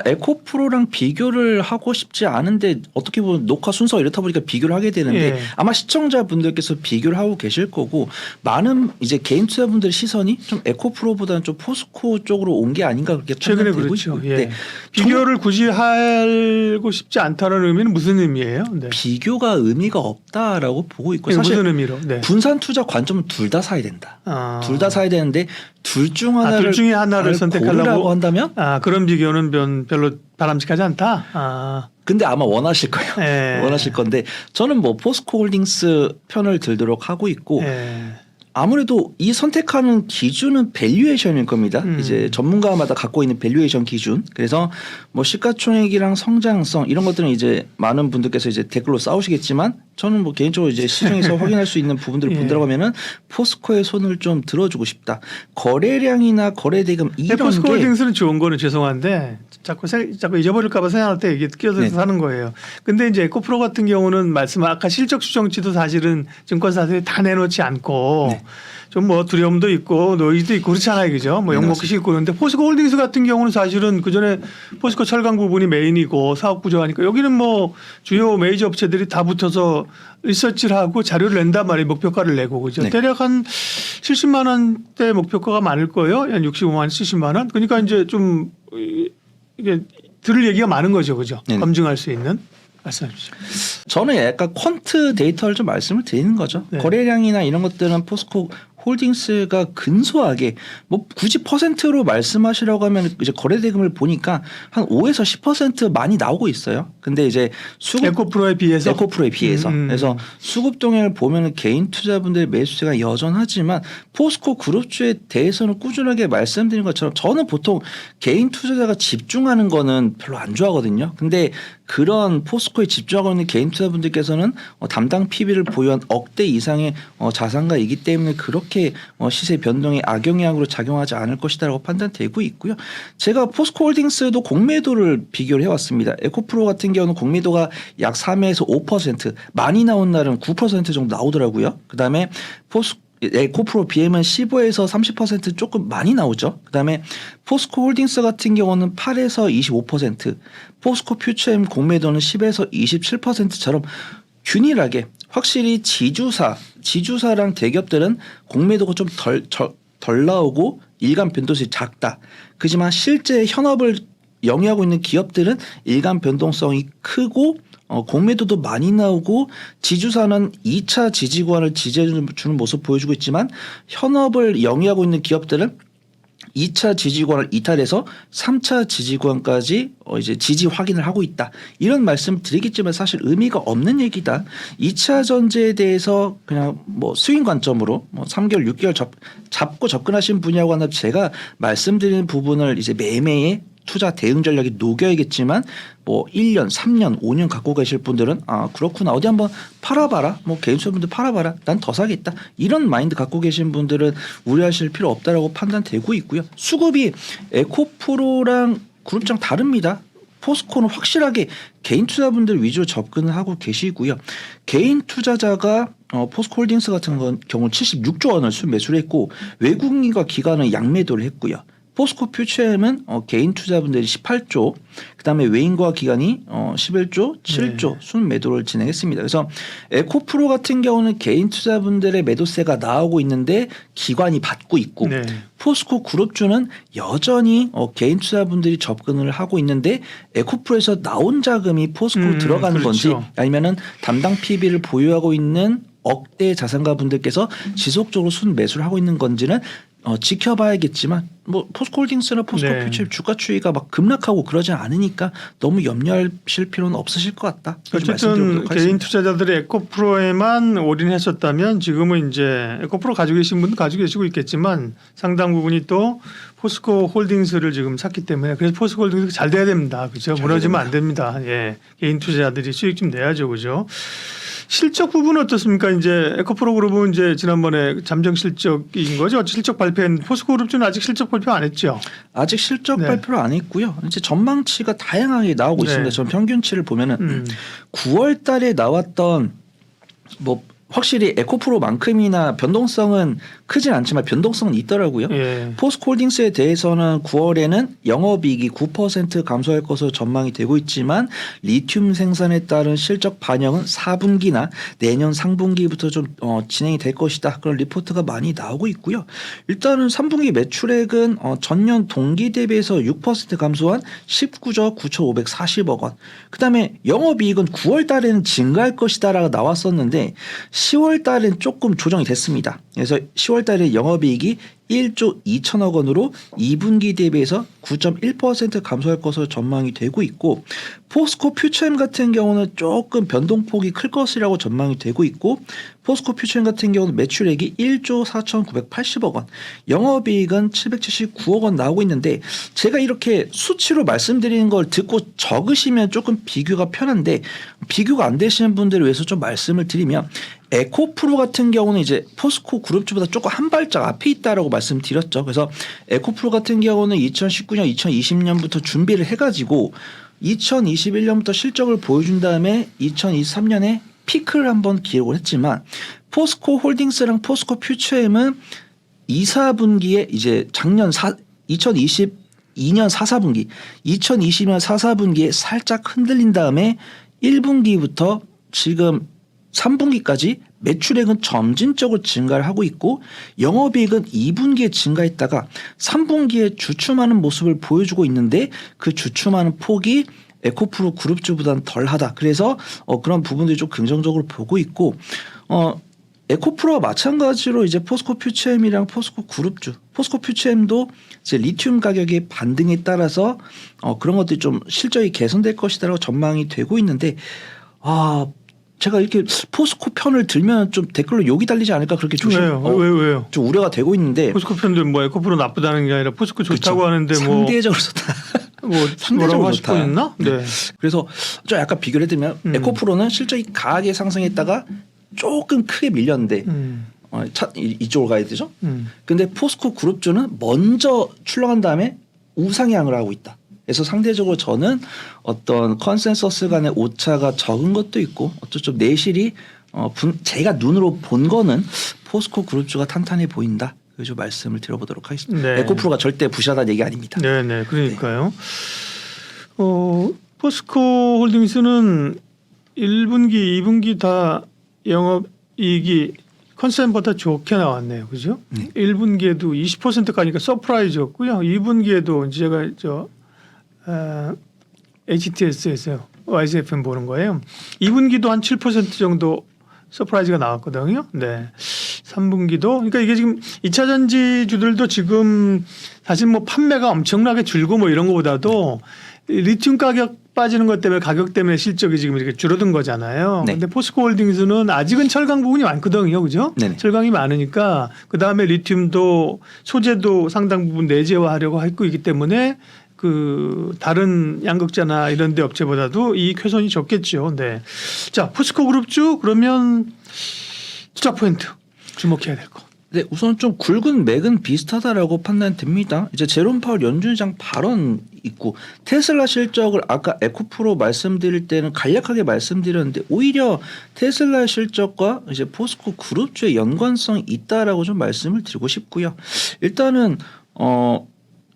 에코프로랑 비교를 하고 싶지 않은데 어떻게 보면 녹화 순서가 이렇다 보니까 비교를 하게 되는데 예. 아마 시청자분들께서 비교를 하고 계실 거고 많은 이제 개인 투자분들의 시선이 좀 에코프로보다는 좀 포스코 쪽으로 온 게 아닌가 그렇게 최근에 판단되고 그렇죠. 있고 예. 네. 비교를 굳이 하고 싶지 않다는 의미는 무슨 의미예요? 네. 비교가 의미가 없다라고 보고 있고 이게 사실 무슨 의미로? 네. 분산 투자 관점은 둘 다 사야 된다. 아. 둘 다 사야 되는데 둘 중 하나를 둘 중에 하나를 선택하려고 고르라고 한다면 그런 비교는 별로 바람직하지 않다. 아. 근데 아마 원하실 거예요. 예. 원하실 건데 저는 뭐 포스코홀딩스 편을 들도록 하고 있고 예. 아무래도 이 선택하는 기준은 밸류에이션일 겁니다. 이제 전문가마다 갖고 있는 밸류에이션 기준. 그래서 뭐 시가총액이랑 성장성 이런 것들은 이제 많은 분들께서 이제 댓글로 싸우시겠지만 저는 뭐 개인적으로 이제 시중에서 확인할 수 있는 부분들을 예. 본다고 하면은 포스코의 손을 좀 들어주고 싶다. 거래량이나 거래대금 이런 게 포스코홀딩스는 좋은 거는 죄송한데 자꾸 잊어버릴까봐 생각할 때 이게 끼어들어서 네. 사는 거예요. 근데 이제 에코프로 같은 경우는 아까 실적 추정치도 사실은 증권사들이 다 내놓지 않고 네. 좀 뭐 두려움도 있고 노이즈도 있고 그렇잖아요, 그죠? 뭐 네, 욕먹기 싫고 그런데 포스코홀딩스 같은 경우는 사실은 그 전에 포스코 철강 부분이 메인이고 사업 구조하니까 여기는 뭐 주요 메이저 업체들이 다 붙어서 리서치를 하고 자료를 낸단 말이에요. 목표가를 내고 그죠? 네. 대략 한 70만 원대 목표가가 많을 거예요. 한 65만 원, 70만 원. 그러니까 이제 좀 이게 들을 얘기가 많은 거죠, 그죠? 네네. 검증할 수 있는. 말씀해 주시죠. 저는 약간 퀀트 데이터를 좀 말씀을 드리는 거죠. 네. 거래량이나 이런 것들은 포스코 홀딩스가 근소하게 뭐 굳이 퍼센트로 말씀하시라고 하면 이제 거래대금을 보니까 한 5에서 10% 많이 나오고 있어요. 근데 이제 수급 에코프로에 비해서 에코프로에 비해서 그래서 수급 동향을 보면은 개인 투자분들의 매수세가 여전하지만 포스코 그룹주에 대해서는 꾸준하게 말씀드린 것처럼 저는 보통 개인 투자자가 집중하는 거는 별로 안 좋아하거든요. 근데 그런 포스코에 집중하고 있는 개인 투자분들께서는 담당 PB를 보유한 억대 이상의 자산가이기 때문에 그렇게 시세 변동에 악영향으로 작용하지 않을 것이다라고 판단되고 있고요. 제가 포스코홀딩스도 공매도를 비교를 해왔습니다. 에코프로 같은 경우는 공매도가 약 3에서 5% 많이 나온 날은 9% 정도 나오더라고요. 그다음에 에코프로 BM은 15에서 30% 조금 많이 나오죠. 그다음에 포스코 홀딩스 같은 경우는 8에서 25%, 포스코 퓨처엠 공매도는 10에서 27%처럼 균일하게 확실히 지주사랑 대기업들은 공매도가 좀 덜 나오고 일간 변동성이 작다. 그지만 실제 현업을 영위하고 있는 기업들은 일간 변동성이 크고 공매도도 많이 나오고 지주사는 2차 지지권을 지지해 주는 모습 보여주고 있지만 현업을 영위하고 있는 기업들은 2차 지지권을 이탈해서 3차 지지권까지 이제 지지 확인을 하고 있다. 이런 말씀 드리겠지만 사실 의미가 없는 얘기다. 2차 전지에 대해서 그냥 뭐 스윙 관점으로 뭐 3개월, 6개월 잡고 접근하신 분이라고 하면 제가 말씀드리는 부분을 이제 매매에 투자 대응 전략이 녹여야겠지만 뭐 1년, 3년, 5년 갖고 계실 분들은 그렇구나 어디 한번 팔아봐라 뭐 개인 투자분들 팔아봐라 난 더 사겠다 이런 마인드 갖고 계신 분들은 우려하실 필요 없다라고 판단되고 있고요. 수급이 에코프로랑 그룹장 다릅니다. 포스코는 확실하게 개인 투자분들 위주로 접근을 하고 계시고요. 개인 투자자가 포스코홀딩스 같은 경우는 76조 원을 순매수를 했고 외국인과 기관은 양매도를 했고요. 포스코 퓨처엠은 개인 투자분들이 18조, 그다음에 외인과 기관이 11조, 7조 순매도를 진행했습니다. 그래서 에코프로 같은 경우는 개인 투자분들의 매도세가 나오고 있는데 기관이 받고 있고 네. 포스코 그룹주는 여전히 개인 투자분들이 접근을 하고 있는데 에코프로에서 나온 자금이 포스코로 들어가는 그렇죠. 건지 아니면은 담당 PB를 보유하고 있는 억대 자산가 분들께서 지속적으로 순매수를 하고 있는 건지는 지켜봐야겠지만 뭐 포스코홀딩스나 포스코 네. 퓨처 주가 추이가 막 급락하고 그러지 않으니까 너무 염려하실 필요는 없으실 것 같다. 어쨌든 개인 투자자들이 에코프로에만 올인했었다면 지금은 이제 에코프로 가지고 계신 분도 가지고 계시고 있겠지만 상당 부분이 또 포스코 홀딩스를 지금 샀기 때문에 그래서 포스코 홀딩스 잘 돼야 됩니다. 그죠? 무너지면 안 됩니다. 예. 개인 투자자들이 수익 좀 내야죠. 그죠? 실적 부분은 어떻습니까? 이제 에코프로 그룹은 이제 지난번에 잠정 실적인 거죠. 실적 발표한 포스코 그룹주는 아직 실적 발표 안 했죠. 아직 실적 네. 발표를 안 했고요. 이제 전망치가 다양하게 나오고 네. 있습니다. 전 평균치를 보면은 9월 달에 나왔던 뭐 확실히 에코프로만큼이나 변동성은 크진 않지만 변동성은 있더라고요. 예. 포스코홀딩스에 대해서는 9월에는 영업이익이 9% 감소할 것으로 전망이 되고 있지만 리튬 생산에 따른 실적 반영은 4분기나 내년 상분기부터 좀 진행이 될 것이다. 그런 리포트가 많이 나오고 있고요. 일단은 3분기 매출액은 전년 동기 대비해서 6% 감소한 19조 9,540억 원. 그다음에 영업이익은 9월 달에는 증가할 것이다라고 나왔었는데 10월 달엔 조금 조정이 됐습니다. 그래서 10월 달에 영업이익이 1조 2천억 원으로 2분기 대비해서 9.1% 감소할 것으로 전망이 되고 있고 포스코 퓨처엠 같은 경우는 조금 변동폭이 클 것이라고 전망이 되고 있고 포스코 퓨처엠 같은 경우는 매출액이 1조 4,980억 원, 영업이익은 779억 원 나오고 있는데 제가 이렇게 수치로 말씀드리는 걸 듣고 적으시면 조금 비교가 편한데 비교가 안 되시는 분들을 위해서 좀 말씀을 드리면 에코프로 같은 경우는 이제 포스코 그룹주보다 조금 한 발짝 앞에 있다라고 말씀드렸죠. 그래서 에코프로 같은 경우는 2019년, 2020년부터 준비를 해가지고 2021년부터 실적을 보여준 다음에 2023년에 피크를 한번 기록을 했지만 포스코 홀딩스랑 포스코 퓨처엠은 2, 4분기에 이제 작년 2022년 4, 4분기, 2020년 4, 4분기에 살짝 흔들린 다음에 1분기부터 지금 3분기까지 매출액은 점진적으로 증가를 하고 있고 영업이익은 2분기에 증가했다가 3분기에 주춤하는 모습을 보여주고 있는데 그 주춤하는 폭이 에코프로 그룹주보다는 덜하다. 그래서 그런 부분들이 좀 긍정적으로 보고 있고 에코프로와 마찬가지로 이제 포스코 퓨처엠이랑 포스코 그룹주, 포스코 퓨처엠도 이제 리튬 가격의 반등에 따라서 그런 것들이 좀 실적이 개선될 것이다라고 전망이 되고 있는데 제가 이렇게 포스코 편을 들면 좀 댓글로 욕이 달리지 않을까 그렇게 왜요? 좀 우려가 되고 있는데 포스코 편들 뭐 에코프로 나쁘다는 게 아니라 포스코 좋다고 그쵸. 하는데 상대적으로 좋다. 뭐라고 하실 거 있나? 네. 그래서 좀 약간 비교를 해드리면 에코프로는 실적이 강하게 상승했다가 조금 크게 밀렸는데 이쪽으로 가야 되죠. 근데 포스코 그룹주는 먼저 출렁한 다음에 우상향을 하고 있다. 그래서 상대적으로 저는 어떤 컨센서스 간의 오차가 적은 것도 있고 어쩌 좀 내실이 제가 눈으로 본 거는 포스코 그룹주가 탄탄해 보인다. 그래서 말씀을 드려보도록 하겠습니다. 네. 에코프로가 절대 부실하다는 얘기 아닙니다. 네네 그러니까요. 포스코 홀딩스는 1분기, 2분기 다 영업이익이 컨센보다 좋게 나왔네요, 그죠? 1분기에도 20% 가니까 서프라이즈였고요. 2분기에도 제가 HTS에서 YCFM 보는 거예요. 2분기도 한 7% 정도 서프라이즈가 나왔거든요. 네. 3분기도 그러니까 이게 지금 2차 전지주들도 지금 사실 뭐 판매가 엄청나게 줄고 뭐 이런 거보다도 리튬 가격 빠지는 것 때문에 가격 때문에 실적이 지금 이렇게 줄어든 거잖아요. 네. 근데 포스코 홀딩스는 아직은 철강 부분이 많거든요. 그죠? 네네. 철강이 많으니까 그다음에 리튬도 소재도 상당 부분 내재화하려고 하고 있기 때문에 그 다른 양극재나 이런 데 업체보다도 이익 훼손이 적겠죠. 네. 자, 포스코 그룹주 그러면 투자 포인트 주목해야 될 거. 네, 우선 좀 굵은 맥은 비슷하다라고 판단됩니다. 이제 제롬 파월 연준의장 발언 있고 테슬라 실적을 아까 에코프로 말씀드릴 때는 간략하게 말씀드렸는데 오히려 테슬라의 실적과 이제 포스코 그룹주의 연관성이 있다라고 좀 말씀을 드리고 싶고요. 일단은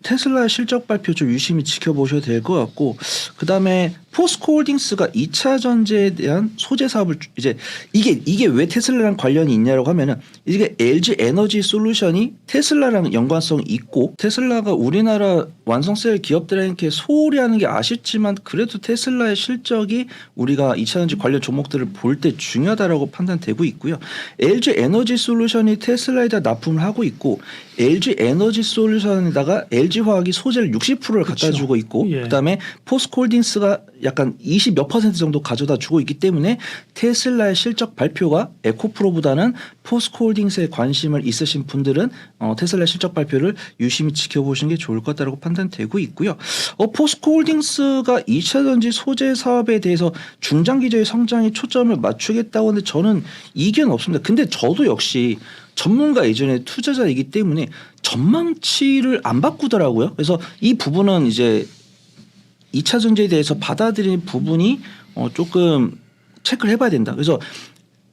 테슬라의 실적 발표 좀 유심히 지켜보셔야 될 것 같고 그다음에 포스코 홀딩스가 2차 전지에 대한 소재 사업을 이제 이게 왜 테슬라랑 관련이 있냐라고 하면은 이게 LG 에너지 솔루션이 테슬라랑 연관성이 있고 테슬라가 우리나라 완성셀 기업들에게 소홀히 하는 게 아쉽지만 그래도 테슬라의 실적이 우리가 2차 전지 관련 종목들을 볼 때 중요하다라고 판단되고 있고요. LG 에너지 솔루션이 테슬라에다 납품을 하고 있고 LG 에너지 솔루션에다가 LG 화학이 소재를 60%를 갖다 주고 있고 예. 그다음에 포스코 홀딩스가 약간 20 몇 % 정도 가져다 주고 있기 때문에 테슬라의 실적 발표가 에코프로보다는 포스코홀딩스에 관심을 있으신 분들은 테슬라의 실적 발표를 유심히 지켜보시는 게 좋을 것 같다고 판단되고 있고요. 포스코홀딩스가 2차 전지 소재 사업에 대해서 중장기적인 성장에 초점을 맞추겠다고 하는데 저는 이견 없습니다. 근데 저도 역시 전문가 예전에 투자자이기 때문에 전망치를 안 바꾸더라고요. 그래서 이 부분은 이제 2차 전지에 대해서 받아들이는 부분이 조금 체크를 해봐야 된다. 그래서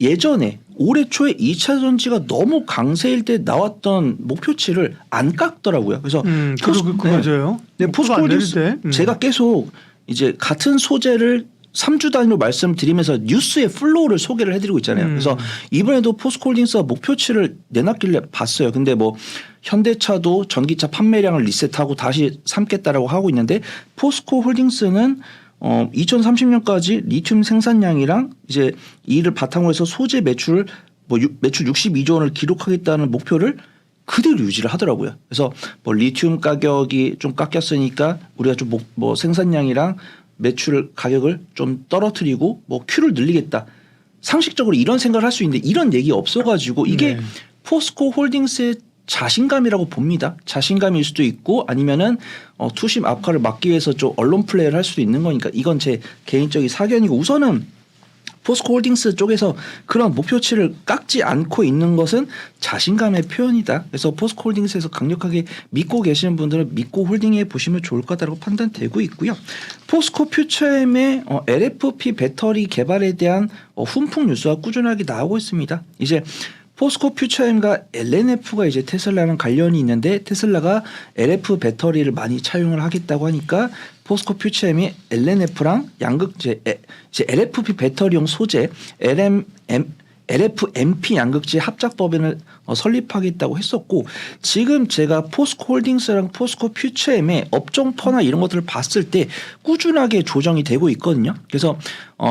예전에 올해 초에 2차 전지가 너무 강세일 때 나왔던 목표치를 안 깎더라고요. 그래서 맞아요. 네, 포스코홀딩스 때. 제가 계속 이제 같은 소재를 3주 단위로 말씀드리면서 뉴스의 플로우를 소개를 해드리고 있잖아요. 그래서 이번에도 포스코홀딩스가 목표치를 내놨길래 봤어요. 근데 뭐 현대차도 전기차 판매량을 리셋하고 다시 삼겠다라고 하고 있는데 포스코홀딩스는 2030년까지 리튬 생산량이랑 이제 이를 바탕으로 해서 소재 매출 매출 62조 원을 기록하겠다는 목표를 그대로 유지를 하더라고요. 그래서 뭐 리튬 가격이 좀 깎였으니까 우리가 좀 뭐 생산량이랑 매출 가격을 좀 떨어뜨리고 뭐 큐를 늘리겠다. 상식적으로 이런 생각을 할 수 있는데 이런 얘기 없어가지고 이게 포스코홀딩스의 자신감이라고 봅니다. 자신감일 수도 있고 아니면은 투심 악화를 막기 위해서 좀 언론 플레이를 할 수도 있는 거니까 이건 제 개인적인 사견이고 우선은 포스코홀딩스 쪽에서 그런 목표치를 깎지 않고 있는 것은 자신감의 표현이다. 그래서 포스코홀딩스에서 강력하게 믿고 계시는 분들은 믿고 홀딩해 보시면 좋을 것 같다고 판단되고 있고요. 포스코 퓨처엠의 LFP 배터리 개발에 대한 훈풍 뉴스가 꾸준하게 나오고 있습니다. 이제 포스코 퓨처엠과 LNF가 이제 테슬라랑 관련이 있는데 테슬라가 LF 배터리를 많이 차용을 하겠다고 하니까 포스코 퓨처엠이 LNF랑 양극재 이제 LFP 배터리용 소재 LFMP 양극재 합작 법인을 설립하겠다고 했었고 지금 제가 포스코홀딩스랑 포스코 퓨처엠의 업종 퍼나 이런 것들을 봤을 때 꾸준하게 조정이 되고 있거든요. 그래서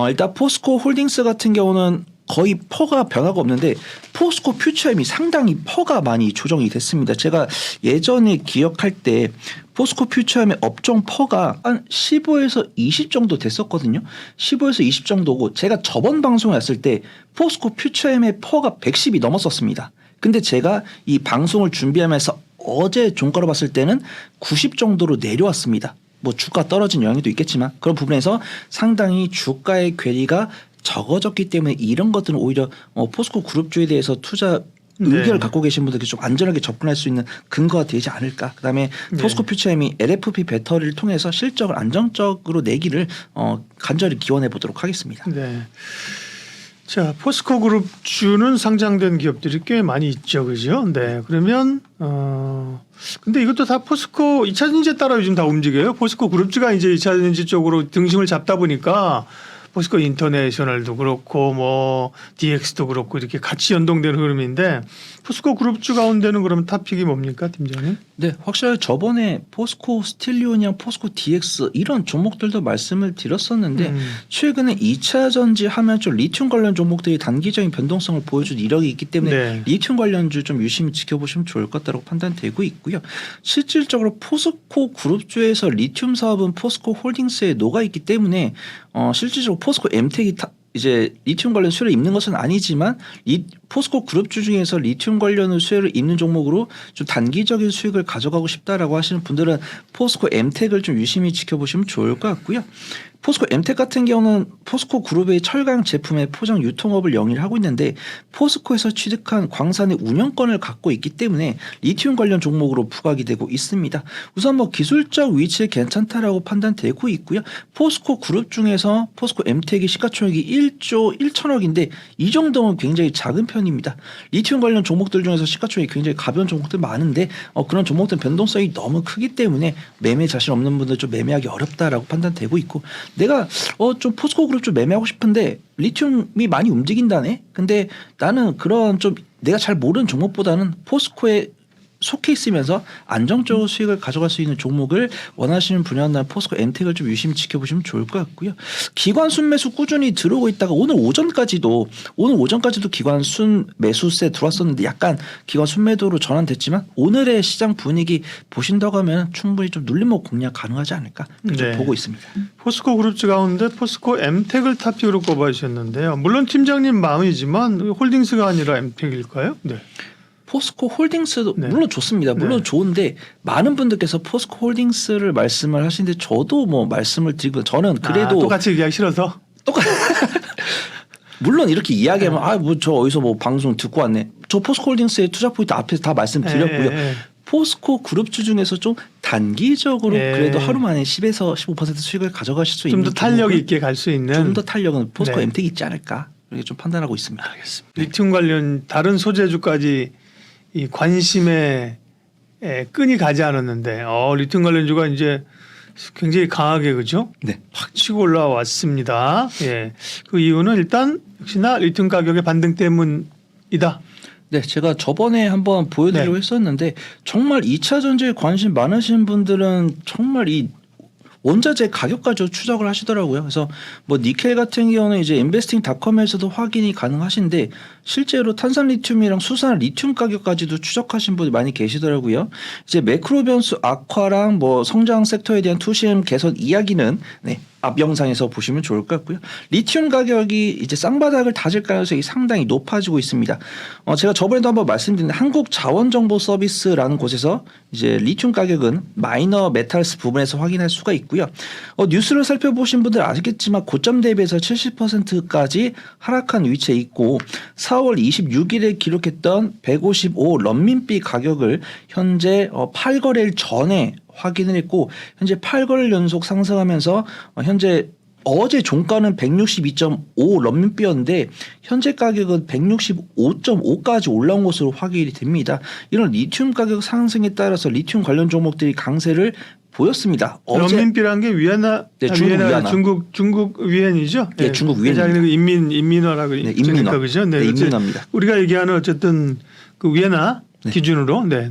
일단 포스코홀딩스 같은 경우는 거의 퍼가 변화가 없는데 포스코 퓨처엠이 상당히 퍼가 많이 조정이 됐습니다. 제가 예전에 기억할 때 포스코 퓨처엠의 업종 퍼가 한 15에서 20 정도 됐었거든요. 15에서 20 정도고 제가 저번 방송에 왔을 때 포스코 퓨처엠의 퍼가 110이 넘었었습니다. 근데 제가 이 방송을 준비하면서 어제 종가로 봤을 때는 90 정도로 내려왔습니다. 뭐 주가 떨어진 영향도 있겠지만 그런 부분에서 상당히 주가의 괴리가 적어졌기 때문에 이런 것들은 오히려 포스코 그룹주에 대해서 투자 의견을 갖고 계신 분들께 좀 안전하게 접근할 수 있는 근거가 되지 않을까. 그다음에 포스코 퓨처엠이 LFP 배터리를 통해서 실적을 안정적으로 내기를 간절히 기원해 보도록 하겠습니다. 네. 자, 포스코 그룹주는 상장된 기업들이 꽤 많이 있죠, 그죠? 네. 그러면 근데 이것도 다 포스코 2차 전지에 따라 요즘 다 움직여요. 포스코 그룹주가 이제 2차 전지 쪽으로 등심을 잡다 보니까. 포스코 인터내셔널도 그렇고 뭐 DX도 그렇고 이렇게 같이 연동되는 흐름인데 포스코 그룹주 가운데는 그러면 탑픽이 뭡니까, 팀장님? 네, 확실하게 저번에 포스코 스틸리온이랑 포스코 DX 이런 종목들도 말씀을 드렸었는데 최근에 2차 전지 하면 좀 리튬 관련 종목들이 단기적인 변동성을 보여준 이력이 있기 때문에 리튬 관련주 좀 유심히 지켜보시면 좋을 것 같다고 판단되고 있고요. 실질적으로 포스코 그룹주에서 리튬 사업은 포스코 홀딩스에 녹아 있기 때문에 실질적으로 포스코 엠텍이 이제 리튬 관련 수혜를 입는 것은 아니지만 포스코 그룹주 중에서 리튬 관련 수혜를 입는 종목으로 좀 단기적인 수익을 가져가고 싶다라고 하시는 분들은 포스코 엠텍을 좀 유심히 지켜보시면 좋을 것 같고요. 포스코 엠텍 같은 경우는 포스코 그룹의 철강 제품의 포장 유통업을 영위를 하고 있는데 포스코에서 취득한 광산의 운영권을 갖고 있기 때문에 리튬 관련 종목으로 부각이 되고 있습니다. 우선 뭐 기술적 위치 괜찮다라고 판단되고 있고요. 포스코 그룹 중에서 포스코 엠텍의 시가총액이 1조 1천억인데 이 정도면 굉장히 작은 편입니다. 리튬 관련 종목들 중에서 시가총액이 굉장히 가벼운 종목들 많은데 그런 종목들 변동성이 너무 크기 때문에 매매 자신 없는 분들 좀 매매하기 어렵다라고 판단되고 있고 내가 좀 포스코 그룹 좀 매매하고 싶은데 리튬이 많이 움직인다네. 근데 나는 그런 좀 내가 잘 모르는 종목보다는 포스코의 속해 있으면서 안정적으로 수익을 가져갈 수 있는 종목을 원하시는 분야나 포스코 엔텍을 좀 유심히 지켜보시면 좋을 것 같고요. 기관 순매수 꾸준히 들어오고 있다가 오늘 오전까지도 기관 순매수세 들어왔었는데 약간 기관 순매도로 전환됐지만 오늘의 시장 분위기 보신다고 하면 충분히 좀 눌림목 공략 가능하지 않을까 좀 네. 보고 있습니다. 포스코 그룹주 가운데 포스코 엠텍을 탑픽으로 꼽아주셨는데요. 물론 팀장님 마음이지만 홀딩스가 아니라 엠텍일까요? 네. 포스코 홀딩스도 네. 물론 좋습니다. 물론 네. 좋은데 많은 분들께서 포스코 홀딩스를 말씀을 하시는데 저도 뭐 말씀을 드리고 저는 그래도 똑같이 얘기하기 싫어서 물론 이렇게 이야기하면 뭐 저 어디서 뭐 방송 듣고 왔네. 저 포스코 홀딩스의 투자 포인트 앞에서 다 말씀드렸고요. 포스코 그룹주 중에서 좀 단기적으로 예. 그래도 하루 만에 10에서 15% 수익을 가져가실 수 좀 있는 더 탄력 있게 갈 수 있는 좀 더 탄력은 포스코 네. 엠텍이 있지 않을까 이렇게 좀 판단하고 있습니다. 알겠습니다. 리튬 관련 다른 소재주까지 이 관심에 끈이 가지 않았는데 리튬 관련주가 이제 굉장히 강하게 그죠? 네. 확 치고 올라왔습니다. 예. 그 이유는 일단 역시나 리튬 가격의 반등 때문이다. 네, 제가 저번에 한번 보여드리려고 네. 했었는데 정말 2차 전지에 관심 많으신 분들은 정말 이 원자재 가격까지 추적을 하시더라고요. 그래서 뭐 니켈 같은 경우는 이제 investing.com에서도 확인이 가능하신데 실제로 탄산 리튬이랑 수산 리튬 가격까지도 추적하신 분이 많이 계시더라고요. 이제 매크로 변수 악화랑 뭐 성장 섹터에 대한 투심 개선 이야기는 앞 영상에서 보시면 좋을 것 같고요. 리튬 가격이 이제 쌍바닥을 다질 가능성이 상당히 높아지고 있습니다. 제가 저번에도 한번 말씀드린 한국자원정보서비스라는 곳에서 이제 리튬 가격은 마이너 메탈스 부분에서 확인할 수가 있고요. 뉴스를 살펴보신 분들 아시겠지만 고점 대비해서 70%까지 하락한 위치에 있고 4월 26일에 기록했던 155 런민비 가격을 현재 8거래일 전에 확인을 했고 현재 8거래일 연속 상승하면서 현재 어제 종가는 162.5 런민비였는데 현재 가격은 165.5까지 올라온 것으로 확인이 됩니다. 이런 리튬 가격 상승에 따라서 리튬 관련 종목들이 강세를 보였습니다. 런민비라는 게 위안화, 네, 중국 위안화. 중국 위안이죠. 네, 중국 위안입니다. 그 인민화라고 인민화. 그죠? 네, 인민화입니다. 우리가 얘기하는 어쨌든 그 위안화 기준으로 네.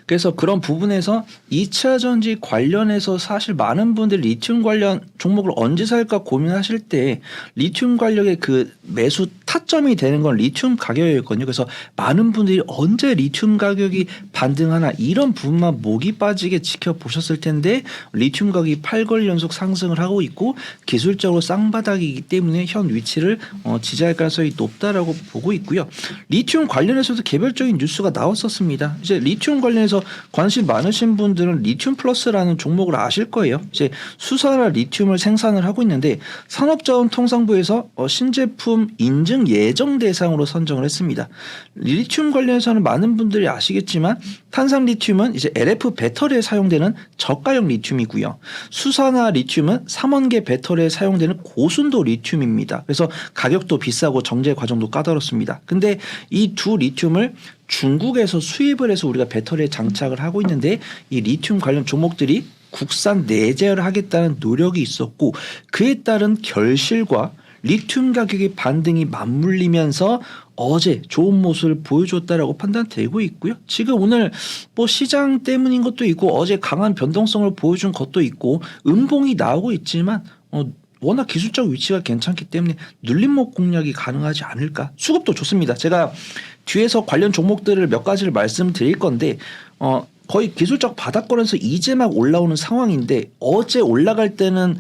그래서 그런 부분에서 2차 전지 관련해서 사실 많은 분들이 리튬 관련 종목을 언제 살까 고민하실 때 리튬 관련의 그 매수 타점이 되는 건 리튬 가격이거든요. 그래서 많은 분들이 언제 리튬 가격이 반등하나 이런 부분만 목이 빠지게 지켜보셨을 텐데 리튬 가격이 8거래일 연속 상승을 하고 있고 기술적으로 쌍바닥이기 때문에 현 위치를 지지할 가능성이 높다라고 보고 있고요. 리튬 관련해서도 개별적인 뉴스가 나왔었습니다. 이제 리튬 관련해서 관심 많으신 분들은 리튬 플러스라는 종목을 아실 거예요. 이제 수산화 리튬을 생산을 하고 있는데 산업자원통상부에서 신제품 인증 예정 대상으로 선정을 했습니다. 리튬 관련해서는 많은 분들이 아시겠지만 탄산 리튬은 이제 LF 배터리에 사용되는 저가형 리튬이고요. 수산화 리튬은 삼원계 배터리에 사용되는 고순도 리튬입니다. 그래서 가격도 비싸고 정제 과정도 까다롭습니다. 근데 이 두 리튬을 중국에서 수입을 해서 우리가 배터리에 장착을 하고 있는데 이 리튬 관련 종목들이 국산 내재를 하겠다는 노력이 있었고 그에 따른 결실과 리튬 가격의 반등이 맞물리면서 어제 좋은 모습을 보여줬다라고 판단되고 있고요. 지금 오늘 뭐 시장 때문인 것도 있고 어제 강한 변동성을 보여준 것도 있고 음봉이 나오고 있지만 워낙 기술적 위치가 괜찮기 때문에 눌림목 공략이 가능하지 않을까. 수급도 좋습니다. 제가 뒤에서 관련 종목들을 몇 가지를 말씀드릴 건데 거의 기술적 바닥권에서 이제 막 올라오는 상황인데 어제 올라갈 때는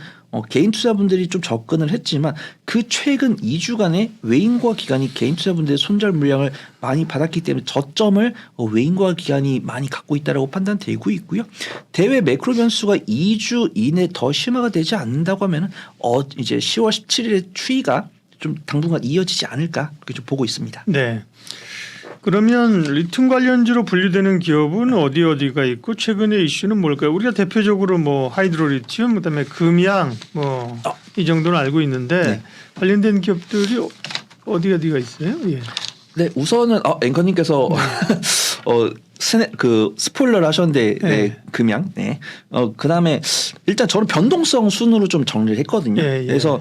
개인 투자분들이 좀 접근을 했지만 그 최근 2주간의 외인과 기관이 개인 투자분들의 손절 물량을 많이 받았기 때문에 저점을 외인과 기관이 많이 갖고 있다라고 판단되고 있고요. 대외 매크로 변수가 2주 이내 더 심화가 되지 않는다고 하면 이제 10월 17일의 추이가 좀 당분간 이어지지 않을까 그렇게 좀 보고 있습니다. 네. 그러면 리튬 관련주로 분류되는 기업은 어디가 있고 최근의 이슈는 뭘까요? 우리가 대표적으로 뭐 하이드로리튬, 그다음에 금양 뭐 이 정도는 알고 있는데 네. 관련된 기업들이 어디가 있어요? 예. 네, 우선은 앵커님께서 스포일러를 하셨는데 네. 금양. 네. 그다음에 일단 저는 변동성 순으로 좀 정리를 했거든요. 예, 예. 그래서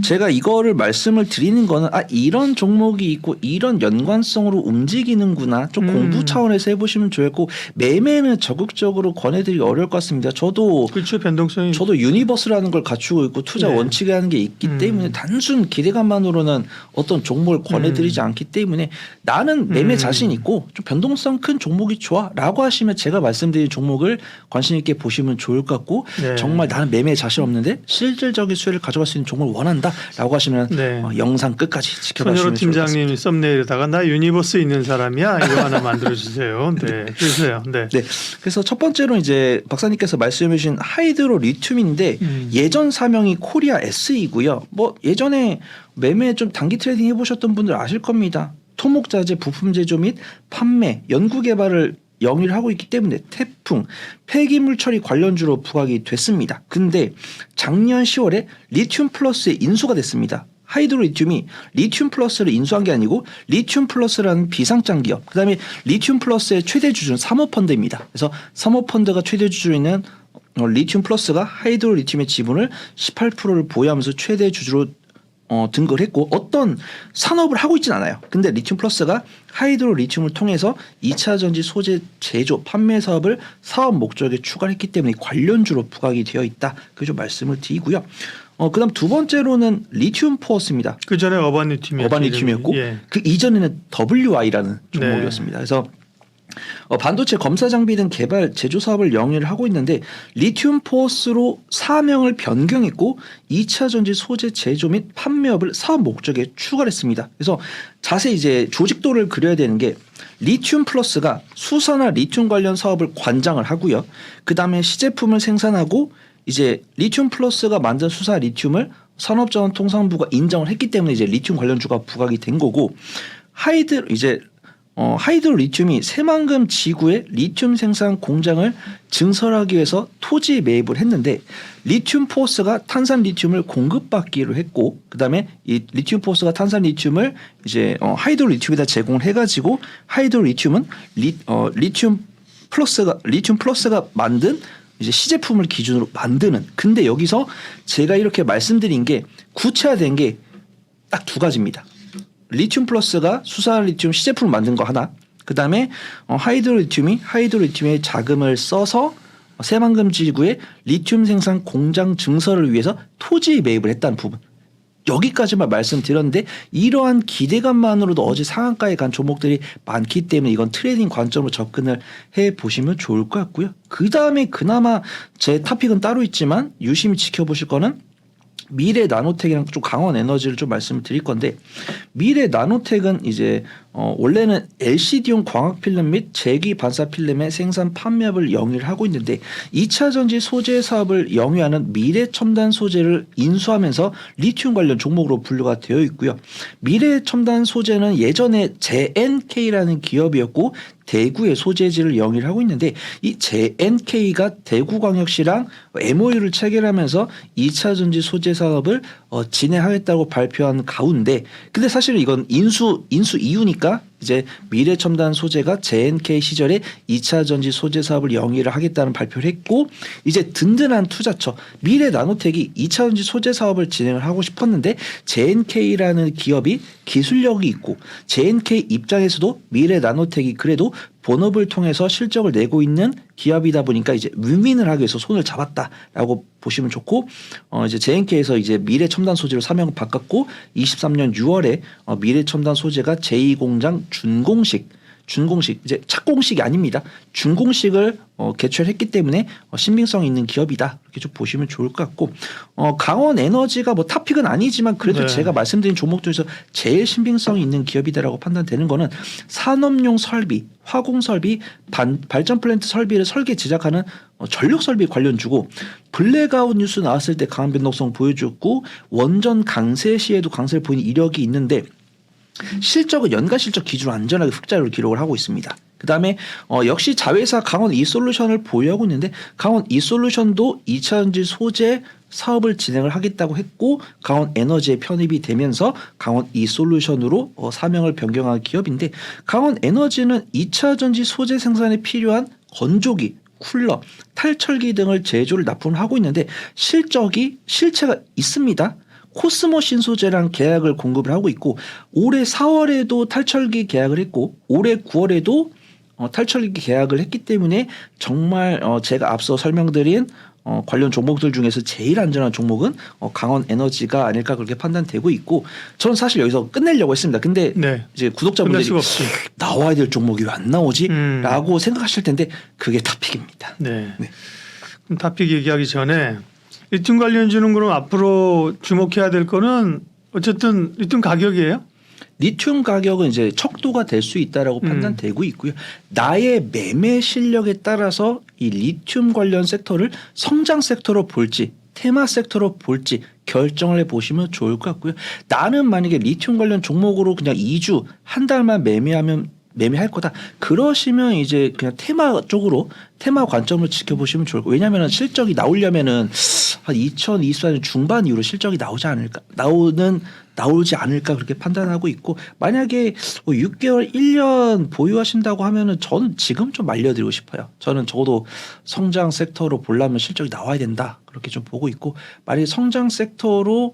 제가 이거를 말씀을 드리는 거는 이런 종목이 있고 이런 연관성으로 움직이는구나. 좀 공부 차원에서 해보시면 좋겠고 매매는 적극적으로 권해드리기 어려울 것 같습니다. 저도 변동성이 유니버스라는 걸 갖추고 있고 투자 네. 원칙이라는 게 있기 때문에 단순 기대감만으로는 어떤 종목을 권해드리지 않기 때문에 나는 매매 자신 있고 좀 변동성 큰 종목이 좋아라고 하시면 제가 말씀드린 종목을 관심 있게 보시면 좋을 것 같고 네. 정말 나는 매매 자신 없는데 실질적인 수혜를 가져갈 수 있는 종목을 원한다라고 하시면 네. 영상 끝까지 지켜봐 손여로 주시면 좋을 것 같습니다. 팀장님 썸네일에다가 나 유니버스 있는 사람이야 이거 하나 만들어 주세요. 네, 그래서요. 네. 네, 그래서 첫 번째로 이제 박사님께서 말씀해 주신 하이드로 리튬인데 예전 사명이 코리아 S이고요. 뭐 예전에 매매 좀 단기 트레이딩 해보셨던 분들 아실 겁니다. 토목자재 부품 제조 및 판매, 연구 개발을 영위를 하고 있기 때문에 태풍, 폐기물 처리 관련주로 부각이 됐습니다. 근데 작년 10월에 리튬 플러스에 인수가 됐습니다. 하이드로 리튬이 리튬 플러스를 인수한 게 아니고 리튬 플러스라는 비상장 기업, 그다음에 리튬 플러스의 최대 주주는 사모펀드입니다. 그래서 사모펀드가 최대 주주인 리튬 플러스가 하이드로 리튬의 지분을 18%를 보유하면서 최대 주주로 등극을 했고 어떤 산업을 하고 있진 않아요. 근데 리튬 플러스가 하이드로 리튬을 통해서 2차 전지 소재 제조 판매 사업을 사업 목적에 추가를 했기 때문에 관련주로 부각이 되어 있다. 그 좀 말씀을 드리고요. 그다음 두 번째로는 리튬 포어스입니다. 그 전에 어반 리튬이었고 예. 그 이전에는 WI라는 종목이었습니다. 그래서 반도체 검사 장비 등 개발 제조 사업을 영위를 하고 있는데 리튬 포어스로 사명을 변경했고 2차 전지 소재 제조 및 판매업을 사업 목적에 추가를 했습니다. 그래서 자세히 이제 조직도를 그려야 되는 게 리튬 플러스가 수소나 리튬 관련 사업을 관장을 하고요. 그다음에 시제품을 생산하고 이제 리튬 플러스가 만든 수사 리튬을 산업자원통상부가 인정을 했기 때문에 이제 리튬 관련주가 부각이 된 거고 하이드로 리튬이 새만금 지구에 리튬 생산 공장을 증설하기 위해서 토지 매입을 했는데 리튬 포스가 탄산 리튬을 공급받기로 했고 그다음에 이 리튬 포스가 탄산 리튬을 이제 하이드로 리튬에다 제공을 해가지고 하이드로 리튬은 리튬 플러스가 만든 이제 시제품을 기준으로 만드는. 근데 여기서 제가 이렇게 말씀드린 게 구체화된 게 딱 두 가지입니다. 리튬 플러스가 수산 리튬 시제품을 만든 거 하나. 그다음에 하이드로 리튬의 자금을 써서 새만금 지구에 리튬 생산 공장 증설을 위해서 토지 매입을 했다는 부분. 여기까지만 말씀드렸는데 이러한 기대감만으로도 어제 상한가에 간 종목들이 많기 때문에 이건 트레이딩 관점으로 접근을 해보시면 좋을 것 같고요. 그다음에 그나마 제 토픽은 따로 있지만 유심히 지켜보실 거는 미래 나노텍이랑 좀 강원 에너지를 좀 말씀을 드릴 건데 미래 나노텍은 이제 원래는 LCD용 광학 필름 및 제기 반사 필름의 생산 판매업을 영위를 하고 있는데 2차 전지 소재 사업을 영위하는 미래 첨단 소재를 인수하면서 리튬 관련 종목으로 분류가 되어 있고요. 미래 첨단 소재는 예전에 JNK라는 기업이었고 대구의 소재지를 영위를 하고 있는데 이 JNK가 대구광역시랑 MOU를 체결하면서 2차 전지 소재 사업을 진행하겠다고 발표한 가운데 근데 사실은 이건 인수 이유니까 이제 미래첨단 소재가 JNK 시절에 2차 전지 소재 사업을 영위를 하겠다는 발표를 했고 이제 든든한 투자처 미래 나노텍이 2차 전지 소재 사업을 진행을 하고 싶었는데 JNK라는 기업이 기술력이 있고 JNK 입장에서도 미래 나노텍이 그래도 본업을 통해서 실적을 내고 있는 기업이다 보니까 이제 윈윈을 하기 위해서 손을 잡았다라고 보시면 좋고 이제 JNK에서 이제 미래 첨단 소재로 사명을 바꿨고 23년 6월에 미래 첨단 소재가 제2공장 준공식 이제 착공식이 아닙니다. 준공식을 개최를 했기 때문에 신빙성 있는 기업이다. 이렇게 좀 보시면 좋을 것 같고 강원 에너지가 뭐 토픽은 아니지만 그래도 네. 제가 제가 말씀드린 종목 중에서 제일 신빙성이 있는 기업이다라고 판단되는 거는 산업용 설비, 화공 설비, 발전 플랜트 설비를 설계 제작하는 전력 설비 관련주고 블랙아웃 뉴스 나왔을 때 강한 변동성 보여줬고 원전 강세 시에도 강세를 보이는 이력이 있는데 실적은 연간 실적 기준으로 안전하게 흑자율을 기록을 하고 있습니다. 그다음에 역시 자회사 강원 이솔루션을 보유하고 있는데 강원 이솔루션도 2차전지 소재 사업을 진행을 하겠다고 했고 강원 에너지에 편입이 되면서 강원 이솔루션으로 사명을 변경한 기업인데 강원 에너지는 2차전지 소재 생산에 필요한 건조기, 쿨러, 탈철기 등을 제조를 납품을 하고 있는데 실체가 있습니다. 코스모 신소재랑 계약을 공급을 하고 있고 올해 4월에도 탈철기 계약을 했고 올해 9월에도 탈철기 계약을 했기 때문에 정말 제가 앞서 설명드린 관련 종목들 중에서 제일 안전한 종목은 강원 에너지가 아닐까 그렇게 판단되고 있고 저는 사실 여기서 끝내려고 했습니다. 근데 네. 이제 끝낼 구독자분들이 수가 없지. 나와야 될 종목이 왜 안 나오지?라고 생각하실 텐데 그게 탑픽입니다. 네. 네. 그럼 탑픽 얘기하기 전에 리튬 관련주는 그럼 앞으로 주목해야 될 거는 어쨌든 리튬 가격이에요? 리튬 가격은 이제 척도가 될 수 있다라고 판단되고 있고요. 나의 매매 실력에 따라서 이 리튬 관련 섹터를 성장 섹터로 볼지 테마 섹터로 볼지 결정을 해보시면 좋을 것 같고요. 나는 만약에 리튬 관련 종목으로 그냥 2주 한 달만 매매할 거다. 그러시면 이제 그냥 테마 쪽으로 테마 관점을 지켜보시면 좋을 거예요. 왜냐하면 실적이 나오려면은 한 2024년 중반 이후로 실적이 나오지 않을까 그렇게 판단하고 있고 만약에 6개월 1년 보유하신다고 하면은 저는 지금 좀 말려드리고 싶어요. 저는 적어도 성장 섹터로 보려면 실적이 나와야 된다 그렇게 좀 보고 있고 만약에 성장 섹터로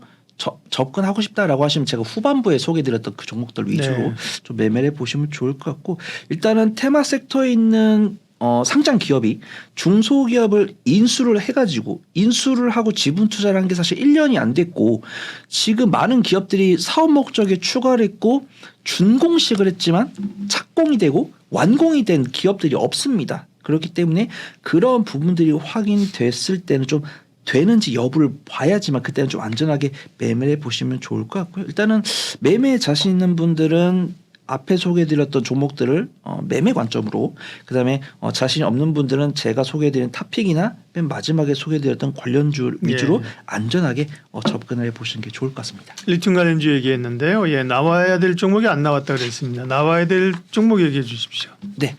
접근하고 싶다라고 하시면 제가 후반부에 소개드렸던 그 종목들 위주로 네. 좀 매매를 해보시면 좋을 것 같고 일단은 테마 섹터에 있는 상장 기업이 중소기업을 인수를 해가지고 인수를 하고 지분 투자를 한 게 사실 1년이 안 됐고 지금 많은 기업들이 사업 목적에 추가를 했고 준공식을 했지만 착공이 되고 완공이 된 기업들이 없습니다. 그렇기 때문에 그런 부분들이 확인됐을 때는 좀 되는지 여부를 봐야지만 그때는 좀 안전하게 매매를 해보시면 좋을 것 같고요. 일단은 매매에 자신 있는 분들은 앞에 소개해드렸던 종목들을 매매 관점으로 그다음에 자신이 없는 분들은 제가 소개해드린 탑픽이나 맨 마지막에 소개해드렸던 관련주 위주로 예. 안전하게 접근을 해보시는 게 좋을 것 같습니다. 리튬 관련주 얘기했는데요. 예, 나와야 될 종목이 안 나왔다 그랬습니다. 나와야 될 종목 얘기해 주십시오. 네,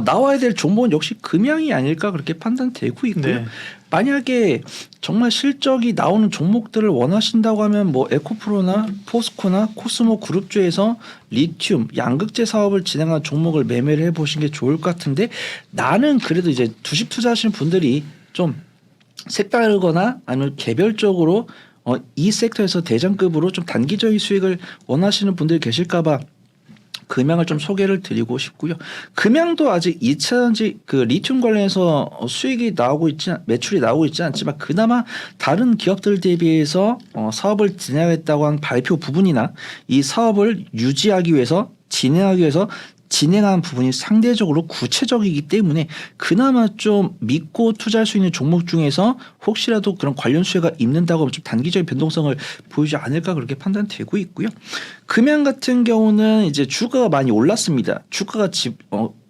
나와야 될 종목은 역시 금양이 아닐까 그렇게 판단되고 있고요. 네. 만약에 정말 실적이 나오는 종목들을 원하신다고 하면 뭐 에코프로나 포스코나 코스모 그룹주에서 리튬, 양극재 사업을 진행하는 종목을 매매를 해보시는 게 좋을 것 같은데 나는 그래도 이제 주식 투자하시는 분들이 좀 색다르거나 아니면 개별적으로 이 섹터에서 대장급으로 좀 단기적인 수익을 원하시는 분들이 계실까봐 금양을 좀 소개를 드리고 싶고요. 금양도 아직 2차전지 그 리튬 관련해서 매출이 나오고 있지 않지만 그나마 다른 기업들 대비해서 사업을 진행하겠다고 한 발표 부분이나 이 사업을 유지하기 위해서 진행한 부분이 상대적으로 구체적이기 때문에 그나마 좀 믿고 투자할 수 있는 종목 중에서 혹시라도 그런 관련 수혜가 있는다고 하면 좀 단기적인 변동성을 보이지 않을까 그렇게 판단되고 있고요. 금양 같은 경우는 이제 주가가 많이 올랐습니다. 주가가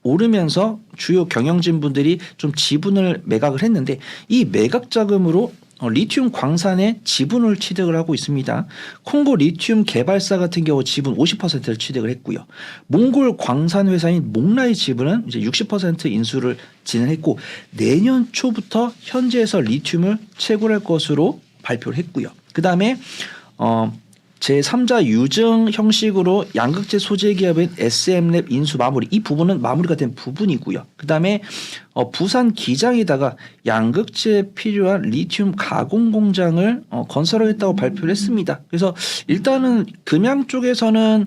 오르면서 주요 경영진 분들이 좀 지분을 매각을 했는데 이 매각 자금으로 리튬 광산에 지분을 취득을 하고 있습니다. 콩고 리튬 개발사 같은 경우 지분 50%를 취득을 했고요. 몽골 광산 회사인 몽라이 지분은 이제 60% 인수를 진행했고 내년 초부터 현지에서 리튬을 채굴할 것으로 발표를 했고요. 그다음에 제3자 유증 형식으로 양극재 소재 기업인 SM랩 인수 마무리 이 부분은 마무리가 된 부분이고요. 그다음에 부산 기장에다가 양극재에 필요한 리튬 가공 공장을 건설하겠다고 발표를 했습니다. 그래서 일단은 금양 쪽에서는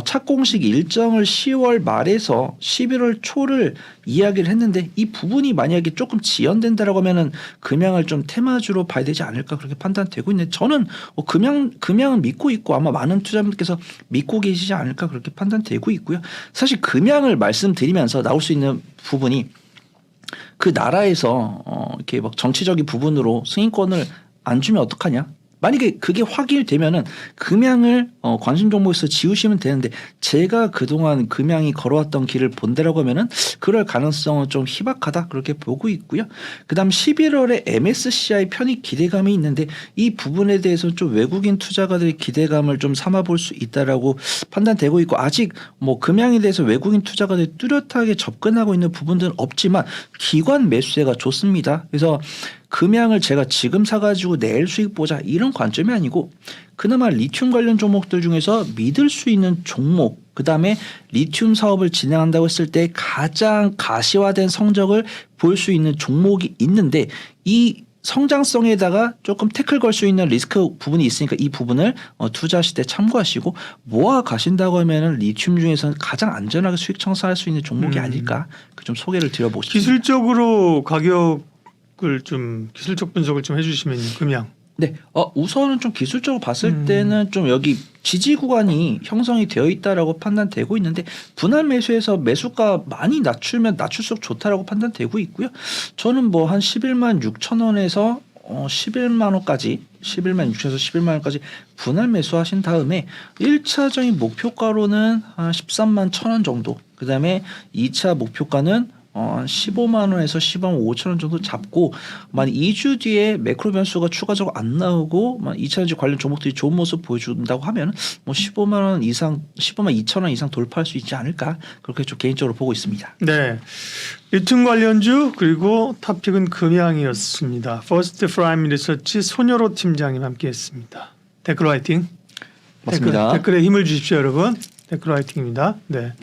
착공식 일정을 10월 말에서 11월 초를 이야기를 했는데 이 부분이 만약에 조금 지연된다라고 하면은 금양을 좀 테마주로 봐야 되지 않을까 그렇게 판단되고 있는데 저는 금양은 믿고 있고 아마 많은 투자분들께서 믿고 계시지 않을까 그렇게 판단되고 있고요. 사실 금양을 말씀드리면서 나올 수 있는 부분이 그 나라에서 이렇게 막 정치적인 부분으로 승인권을 안 주면 어떡하냐? 만약에 그게 확인이 되면은 금양을 관심 종목에서 지우시면 되는데 제가 그동안 금양이 걸어왔던 길을 본다라고 하면은 그럴 가능성은 좀 희박하다 그렇게 보고 있고요. 그다음 11월에 MSCI 편입 기대감이 있는데 이 부분에 대해서 좀 외국인 투자가들의 기대감을 좀 삼아볼 수 있다라고 판단되고 있고 아직 뭐 금양에 대해서 외국인 투자가들이 뚜렷하게 접근하고 있는 부분들은 없지만 기관 매수세가 좋습니다. 그래서 금양을 제가 지금 사가지고 내일 수익 보자 이런 관점이 아니고 그나마 리튬 관련 종목들 중에서 믿을 수 있는 종목 그다음에 리튬 사업을 진행한다고 했을 때 가장 가시화된 성적을 볼 수 있는 종목이 있는데 이 성장성에다가 조금 태클 걸 수 있는 리스크 부분이 있으니까 이 부분을 투자하실 때 참고하시고 모아 가신다고 하면은 리튬 중에서는 가장 안전하게 수익 청산할 수 있는 종목이 아닐까 그 좀 소개를 드려보고 싶습니다. 기술적으로 가격을 좀 기술적 분석을 좀 해주시면 금양. 네, 우선은 좀 기술적으로 봤을 때는 좀 여기 지지 구간이 형성이 되어 있다라고 판단되고 있는데 분할 매수에서 매수가 많이 낮추면 낮출수록 좋다라고 판단되고 있고요. 저는 뭐 한 11만 6천 원에서 11만 원까지 11만 6천에서 11만 원까지 분할 매수하신 다음에 1차적인 목표가로는 한 13만 1천 원 정도 그다음에 2차 목표가는 15만 원에서 15만 5천 원 정도 잡고 만 2주 뒤에 매크로 변수가 추가적으로 안 나오고 만 2차전지 관련 종목들이 좋은 모습 보여준다고 하면 뭐 15만 원 이상 15만 2천 원 이상 돌파할 수 있지 않을까 그렇게 좀 개인적으로 보고 있습니다. 네. 리튬 관련주 그리고 탑픽은 금양이었습니다. 퍼스트 프라임 리서치 손여로 팀장님 함께했습니다. 댓글 화이팅. 맞습니다. 댓글에 힘을 주십시오, 여러분. 댓글 화이팅입니다. 네.